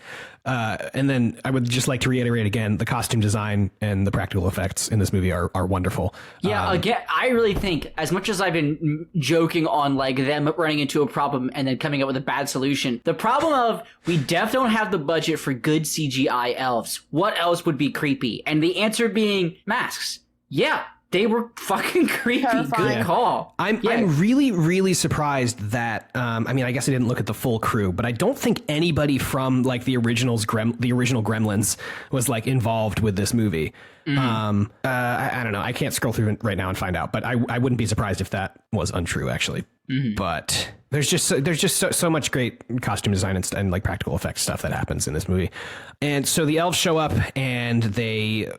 And then I would just like to reiterate again, the costume design and the practical effects in this movie are wonderful.
Yeah, again, I really think, as much as I've been joking on like them running into a problem and then coming up with a bad solution, the problem of we definitely don't have the budget for good CGI elves. What else would be creepy? And the answer being masks. Yeah, they were fucking creepy. Terrifying. Good call.
I'm really, really surprised that, I mean, I guess I didn't look at the full crew, but I don't think anybody from like the original Gremlins was like involved with this movie. I don't know. I can't scroll through it right now and find out, but I wouldn't be surprised if that was untrue, actually. But there's just so much great costume design and like practical effects stuff that happens in this movie. And so the elves show up and they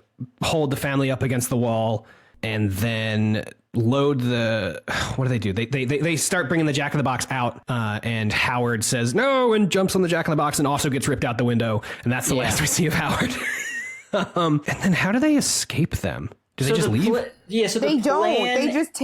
hold the family up against the wall. and then load the, what do? They start bringing the Jack-in-the-Box out, and Howard says no and jumps on the Jack-in-the-Box and also gets ripped out the window, and that's the last we see of Howard. And then how do they escape them? Do they just leave?
So
they don't. They just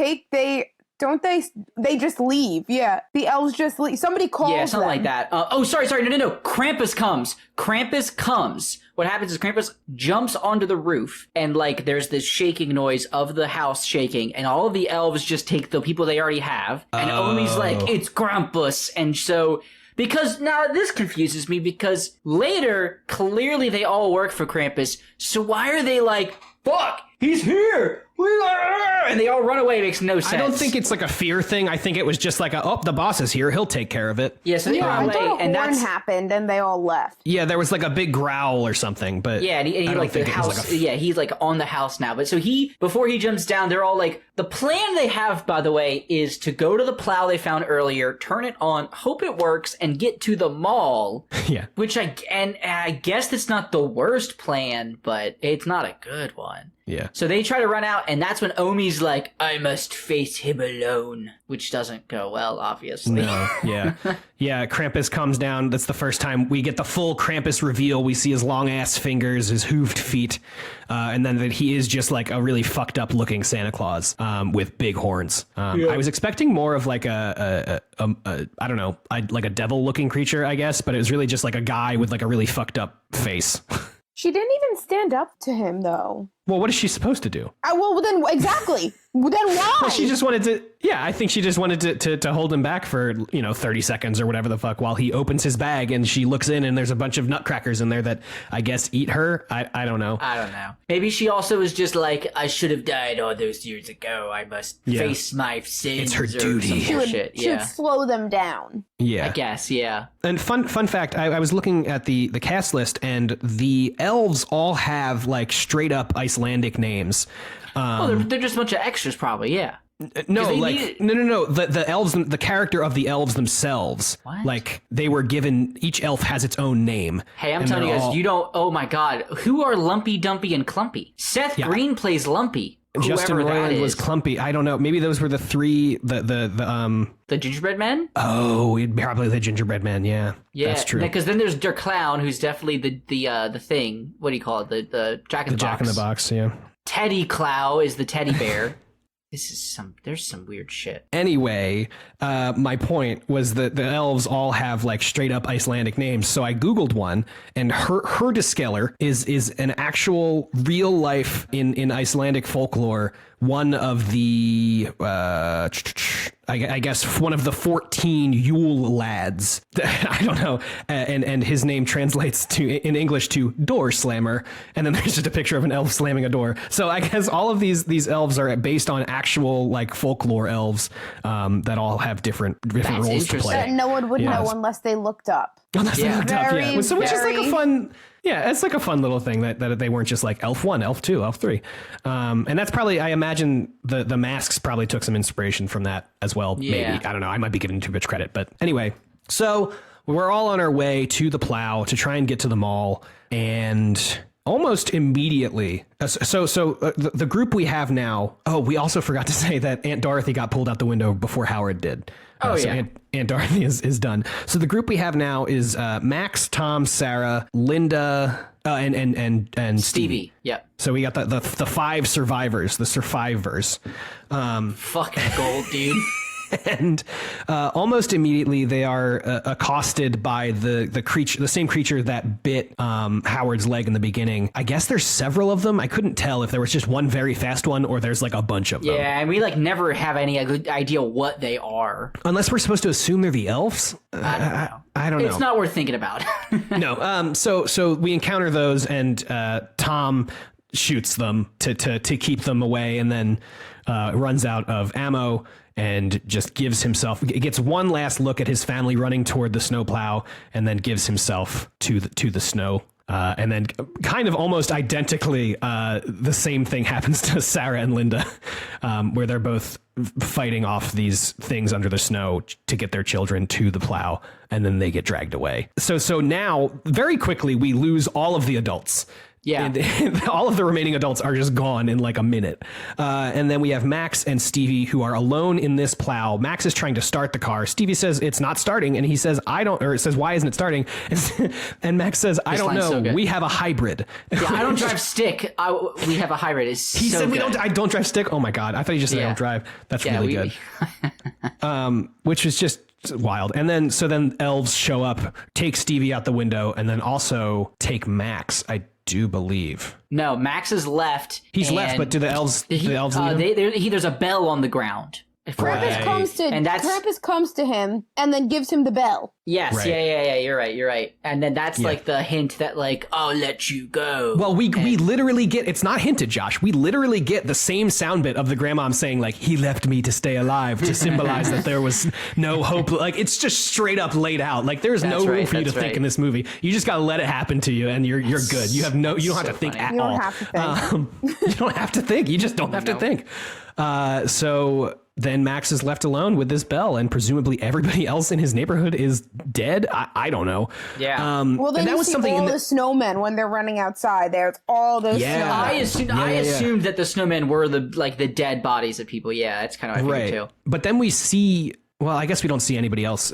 they just leave. Yeah. The elves just leave. Somebody calls
Yeah, something
them.
like that. Sorry. No. Krampus comes. What happens is Krampus jumps onto the roof, and like there's this shaking noise of the house shaking, and all of the elves just take the people they already have, and Omi's like, it's Krampus. And so, because now this confuses me, because later, clearly they all work for Krampus, so why are they like, fuck, he's here! And they all run away. It makes no sense.
I don't think it's like a fear thing. I think it was just like, the boss is here. He'll take care of it.
Yeah, so they run
I
away,
thought a
and
horn happened, and they all left.
Yeah, there was like a big growl or something, but
yeah, and he
I don't
like
think
the
it was
house.
like
Yeah, he's like on the house now. But so before he jumps down, they're all like, the plan they have, by the way, is to go to the plow they found earlier, turn it on, hope it works, and get to the mall.
Yeah.
Which I guess that's not the worst plan, but it's not a good one.
Yeah.
So they try to run out, and that's when Omi's like, I must face him alone, which doesn't go well, obviously.
No, yeah. Yeah, Krampus comes down. That's the first time we get the full Krampus reveal. We see his long-ass fingers, his hooved feet, and then that he is just like a really fucked up looking Santa Claus with big horns. I was expecting more of like I don't know, like a devil-looking creature, I guess, but it was really just like a guy with like a really fucked up face.
She didn't even stand up to him, though.
Well, what is she supposed to do?
Well, then, exactly. Then why?
Well, she just wanted to, I think she just wanted to hold him back for, 30 seconds or whatever the fuck while he opens his bag and she looks in and there's a bunch of nutcrackers in there that I guess eat her. I don't know.
I don't know. Maybe she also was just like, I should have died all those years ago. I must face my sins.
It's her duty.
She would slow them down.
Yeah.
I guess, yeah.
And fun fact, I was looking at the cast list and the elves all have like straight up Icelandic names.
They're just a bunch of extras probably, yeah.
No. The elves, the character of the elves themselves, like they were given, each elf has its own name.
Hey, I'm telling you guys, you don't, oh my god, who are Lumpy, Dumpy, and Clumpy? Seth Green plays Lumpy.
Justin Roiland was Clumpy. I don't know. Maybe those were the three, the
gingerbread men?
Oh, probably the gingerbread men, yeah. That's true.
Because then there's Der Clown, who's definitely the thing. What do you call it? The Jack in the Box.
Jack in the Box, yeah.
Teddy Clow is the teddy bear. There's some weird shit.
Anyway, my point was that the elves all have like straight up Icelandic names. So I Googled one, and Herdiskeller is an actual real life in Icelandic folklore. One of the, I guess one of the 14 Yule lads. I don't know. And his name translates in English to door slammer. And then there's just a picture of an elf slamming a door. So I guess all of these elves are based on actual like folklore elves that all have different roles to play.
That no one would know unless they looked up.
Unless they looked up, yeah. So which is like a fun... Yeah, it's like a fun little thing that they weren't just like Elf 1, Elf 2, Elf 3. And that's probably, I imagine the masks probably took some inspiration from that as well. Yeah. Maybe. I don't know. I might be giving too much credit. But anyway, so we're all on our way to the plow to try and get to the mall. And almost immediately, the group we have now, we also forgot to say that Aunt Dorothy got pulled out the window before Howard did. So Aunt Dorothy is done. So the group we have now is Max, Tom, Sarah, Linda, and Stevie.
Yep.
So we got the 5 survivors, the survivors.
Fucking gold, dude.
And almost immediately they are accosted by the same creature that bit Howard's leg in the beginning. I guess there's several of them. I couldn't tell if there was just one very fast one or there's like a bunch of them.
Yeah, and we like never have any good idea what they are.
Unless we're supposed to assume they're the elves. I don't know.
It's not worth thinking about.
No. So we encounter those and Tom shoots them to keep them away and then runs out of ammo. And just gets one last look at his family running toward the snowplow, and then gives himself to the snow. And then kind of almost identically, the same thing happens to Sarah and Linda, where they're both fighting off these things under the snow to get their children to the plow, and then they get dragged away. So now, very quickly, we lose all of the adults.
Yeah.
And all of the remaining adults are just gone in like a minute. And then we have Max and Stevie who are alone in this plow. Max is trying to start the car. Stevie says it's not starting. And he says, it says, why isn't it starting? And Max says, I don't know.
So
we have a hybrid.
Yeah, I don't drive stick. We have a hybrid. He
said, I don't drive stick. Oh my God. I thought he just said I don't drive. That's really good. Which is just wild. And then elves show up, take Stevie out the window, and then also take Max, I do believe.
No, Max is left.
He's left, but do the elves leave him?
There's a bell on the ground.
Krampus comes to him and then gives him the bell.
Yes,
right.
yeah, you're right. And then that's like the hint that like, I'll let you go.
Well, we literally get, it's not hinted, Josh. We literally get the same sound bit of the grandmom saying like, he left me to stay alive to symbolize that there was no hope. Like it's just straight up laid out. Like there's no room for you to think in this movie. You just got to let it happen to you and you're good. You don't have to think at all.
You don't have to think.
You don't have to think. You just don't have to think. So then Max is left alone with this bell, and presumably everybody else in his neighborhood is dead. I don't know.
Yeah.
Well, then you see all the snowmen when they're running outside. There's all those.
Yeah.
Snowmen.
I assumed that the snowmen were the dead bodies of people. Yeah, that's kind of what I figured too.
But then we see. Well, I guess we don't see anybody else.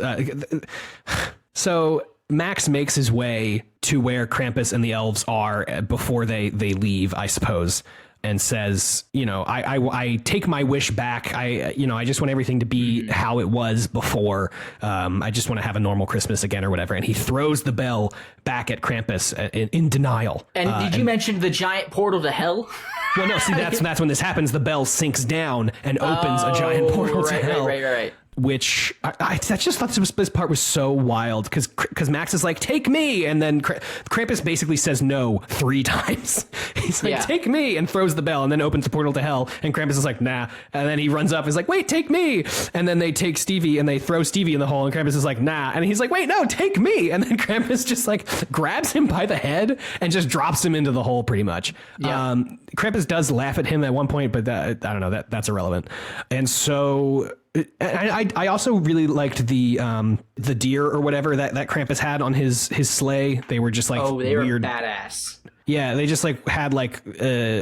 So Max makes his way to where Krampus and the elves are before they leave, I suppose. And says, I take my wish back. I just want everything to be how it was before. I just want to have a normal Christmas again or whatever. And he throws the bell back at Krampus in denial.
And did you mention the giant portal to hell?
Well, no, see, that's when this happens. The bell sinks down and opens a giant portal to hell.
Right.
Which I just thought this part was so wild because Max is like, take me. And then Krampus basically says no 3 times. He's like, take me, and throws the bell and then opens the portal to hell. And Krampus is like, nah. And then he runs up and is like, wait, take me. And then they take Stevie and they throw Stevie in the hole. And Krampus is like, nah. And he's like, wait, no, take me. And then Krampus just like grabs him by the head and just drops him into the hole pretty much. Yeah. Krampus does laugh at him at one point, but I don't know, that's irrelevant. And so I also really liked the deer or whatever that Krampus had on his sleigh. They were just like
they
weird.
were badass.
Yeah, they just like had like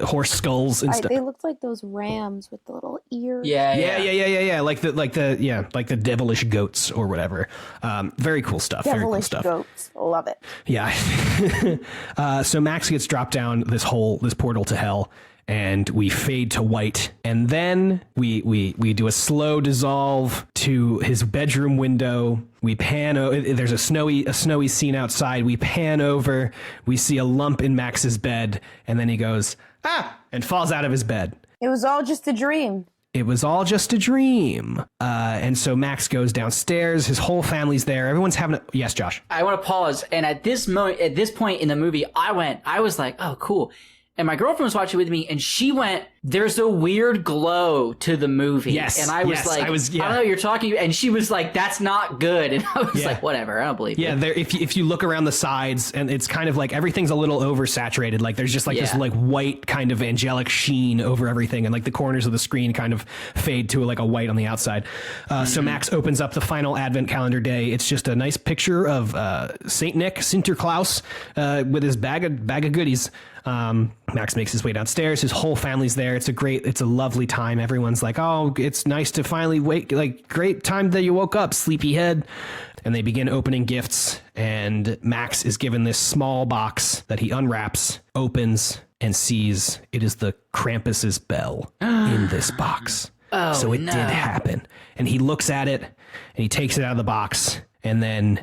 horse skulls and stuff.
They looked like those rams with the little ears.
Yeah. Like the devilish goats or whatever. Very cool stuff.
Devilish goats. Love it.
Yeah. So Max gets dropped down this portal to hell. And we fade to white, and then we do a slow dissolve to his bedroom window. We pan there's a snowy scene outside. We pan over. We see a lump in Max's bed, and then he goes and falls out of his bed.
It was all just a dream.
It was all just a dream. And so Max goes downstairs. His whole family's there. Everyone's having yes, Josh.
I want to pause, and at this point in the movie, I was like, oh, cool. And my girlfriend was watching with me, and she went, there's a weird glow to the movie. Yes. And I was like, I don't know what you're talking about. And she was like, that's not good. And I was like, whatever, I don't believe you.
Yeah, if you look around the sides, and it's kind of like everything's a little oversaturated. Like there's just like this like white kind of angelic sheen over everything. And like the corners of the screen kind of fade to like a white on the outside. So Max opens up the final Advent calendar day. It's just a nice picture of Saint Nick, Sinterklaas, with his bag of goodies. Max makes his way downstairs. His whole family's there. It's a lovely time. Everyone's like, oh, it's nice to finally wake, like, great time that you woke up, sleepyhead. And they begin opening gifts, and Max is given this small box that he unwraps, opens, and sees it is the Krampus's bell in this box. So it did happen. And he looks at it, and he takes it out of the box. And then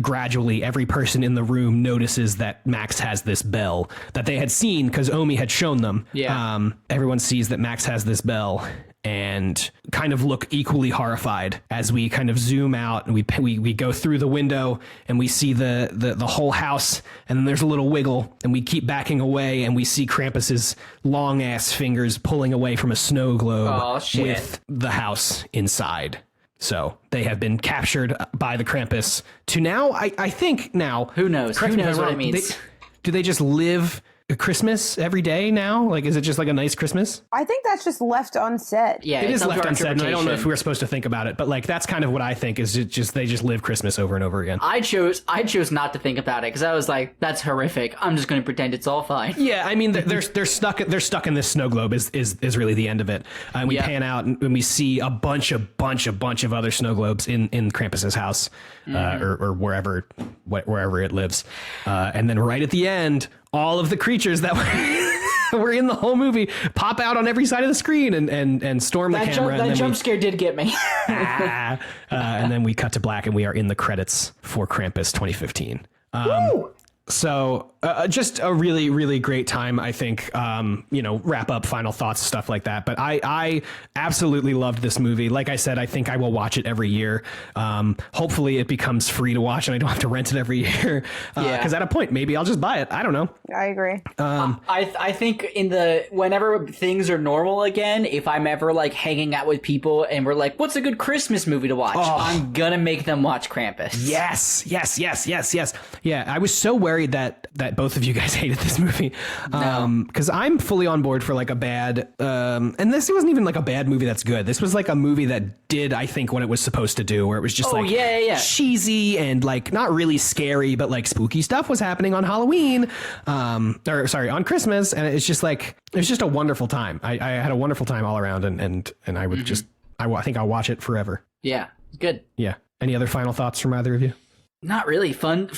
gradually every person in the room notices that Max has this bell that they had seen because Omi had shown them. Yeah. Everyone sees that Max has this bell and kind of look equally horrified as we kind of zoom out and we go through the window and we see the whole house, and then there's a little wiggle and we keep backing away and we see Krampus's long ass fingers pulling away from a snow globe with the house inside. So they have been captured by the Krampus to now, I think now.
Who knows? Who knows what it means?
Do they just live Christmas every day now? Like, is it just like a nice Christmas?
I think that's just left unsaid.
Yeah,
It
it's
is
up to
left
our
unsaid, and I don't know if
interpretation.
we're supposed to think about it, but like that's kind of what I think is they just live Christmas over and over again.
I chose not to think about it because I was like, that's horrific. I'm just going to pretend it's all fine.
Yeah, I mean they're stuck in this snow globe is really the end of it. And we pan out and we see a bunch of other snow globes in Krampus's house or wherever it lives. And then right at the end, all of the creatures that were in the whole movie pop out on every side of the screen and storm the camera.
That jump scare did get me.
And then we cut to black and we are in the credits for Krampus 2015. So just a really, really great time, I think, wrap up, final thoughts, stuff like that. But I absolutely loved this movie. Like I said, I think I will watch it every year. Hopefully it becomes free to watch and I don't have to rent it every year. Because at a point, maybe I'll just buy it. I don't know.
I agree.
I think whenever things are normal again, if I'm ever like hanging out with people and we're like, what's a good Christmas movie to watch? I'm gonna make them watch Krampus.
Yes. Yeah, I was so worried that both of you guys hated this movie. Because I'm fully on board for like a bad, and this wasn't even like a bad movie that's good. This was like a movie that did, I think, what it was supposed to do, where it was just cheesy and like not really scary, but like spooky stuff was happening on Halloween, on Christmas. And it's just like, it was just a wonderful time. I had a wonderful time all around and I would I think I'll watch it forever.
Yeah, good.
Yeah. Any other final thoughts from either of you?
Not really. Fun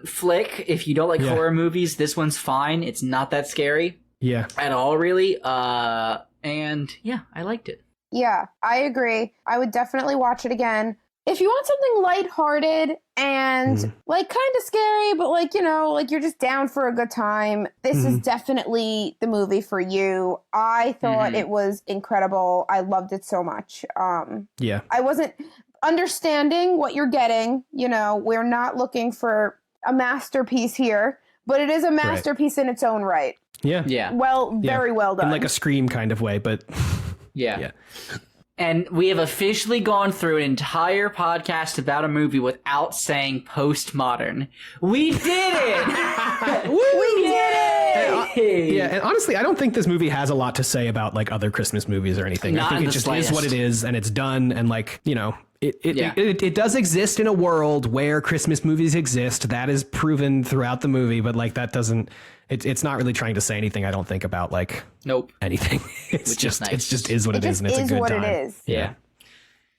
flick. If you don't like horror movies, this one's fine. It's not that scary.
Yeah.
At all, really. And yeah, I liked it.
Yeah, I agree. I would definitely watch it again. If you want something lighthearted and like kind of scary, but like, like you're just down for a good time, this is definitely the movie for you. I thought it was incredible. I loved it so much.
Yeah.
I wasn't understanding what you're getting. We're not looking for a masterpiece here, but it is a masterpiece in its own right.
Yeah.
Yeah.
Well, very well done.
In like a Scream kind of way, but
yeah. And we have officially gone through an entire podcast about a movie without saying postmodern. We did it!
We did it!
Yeah, and honestly, I don't think this movie has a lot to say about like other Christmas movies or anything.
Not
I think
in
it
the
just
slightest.
is what it is, and it's done, and like, it does exist in a world where Christmas movies exist. That is proven throughout the movie, but like that doesn't. It's not really trying to say anything. I don't think about like anything. It's
Which
just
is nice.
it just is what it is, and it's a good
what
time.
it is.
Yeah.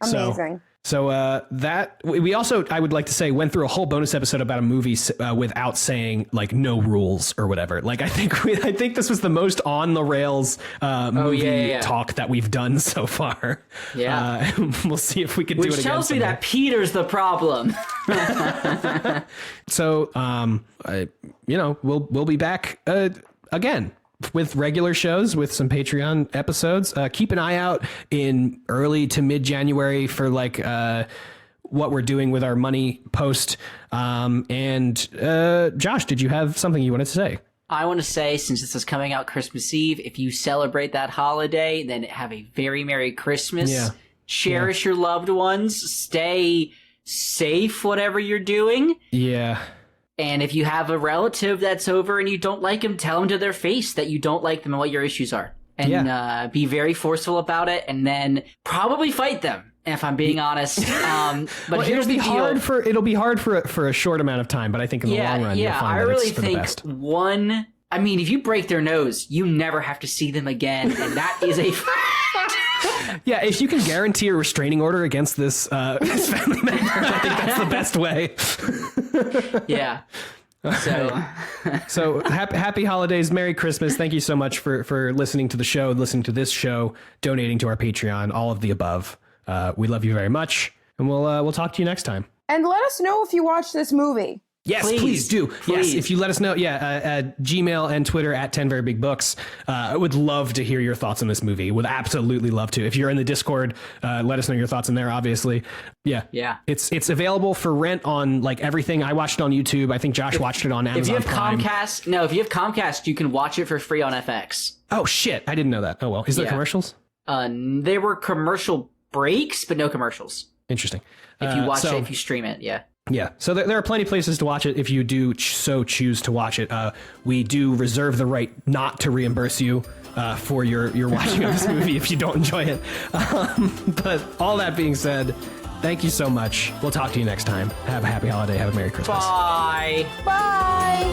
Amazing.
So that we also, I would like to say, went through a whole bonus episode about a movie without saying like no rules or whatever. Like I think this was the most on the rails movie talk that we've done so far.
Yeah,
we'll see if we can do it again.
Which tells me
someday.
that Peter's the problem.
So we'll be back again with regular shows, with some Patreon episodes. Keep an eye out in early to mid-January for like what we're doing with our money post. And Josh, did you have something you wanted to say?
I want to say, since this is coming out Christmas Eve, if you celebrate that holiday, then have a very Merry Christmas.
Yeah.
Cherish your loved ones. Stay safe, whatever you're doing.
Yeah.
And if you have a relative that's over and you don't like them, tell them to their face that you don't like them and what your issues are. And be very forceful about it, and then probably fight them, if I'm being honest. But here's the deal.
It'll be hard for a short amount of time, but I think in the long run, you'll find
I
that
really
it's for the best.
think if you break their nose, you never have to see them again, and that is a
Yeah, if you can guarantee a restraining order against this family member, I think that's the best way.
Yeah.
So happy holidays, Merry Christmas. Thank you so much for listening to the show, listening to this show, donating to our Patreon, all of the above. We love you very much, and we'll talk to you next time.
And let us know if you watch this movie.
Yes, please do. Yes, if you let us know. Gmail and Twitter at 10verybigbooks. I would love to hear your thoughts on this movie. Would absolutely love to. If you're in the Discord, let us know your thoughts in there, obviously. Yeah. It's available for rent on like everything. I watched it on YouTube. I think Josh watched it on Amazon
If you have
Prime.
Comcast, you can watch it for free on FX.
Oh, shit. I didn't know that. Oh, well. Is there commercials?
There were commercial breaks, but no commercials.
Interesting.
If you watch it, if you stream it, yeah.
Yeah, so there are plenty of places to watch it if you do so choose to watch it. We do reserve the right not to reimburse you for your watching of this movie if you don't enjoy it. But all that being said, thank you so much. We'll talk to you next time. Have a happy holiday. Have a Merry Christmas.
Bye.
Bye.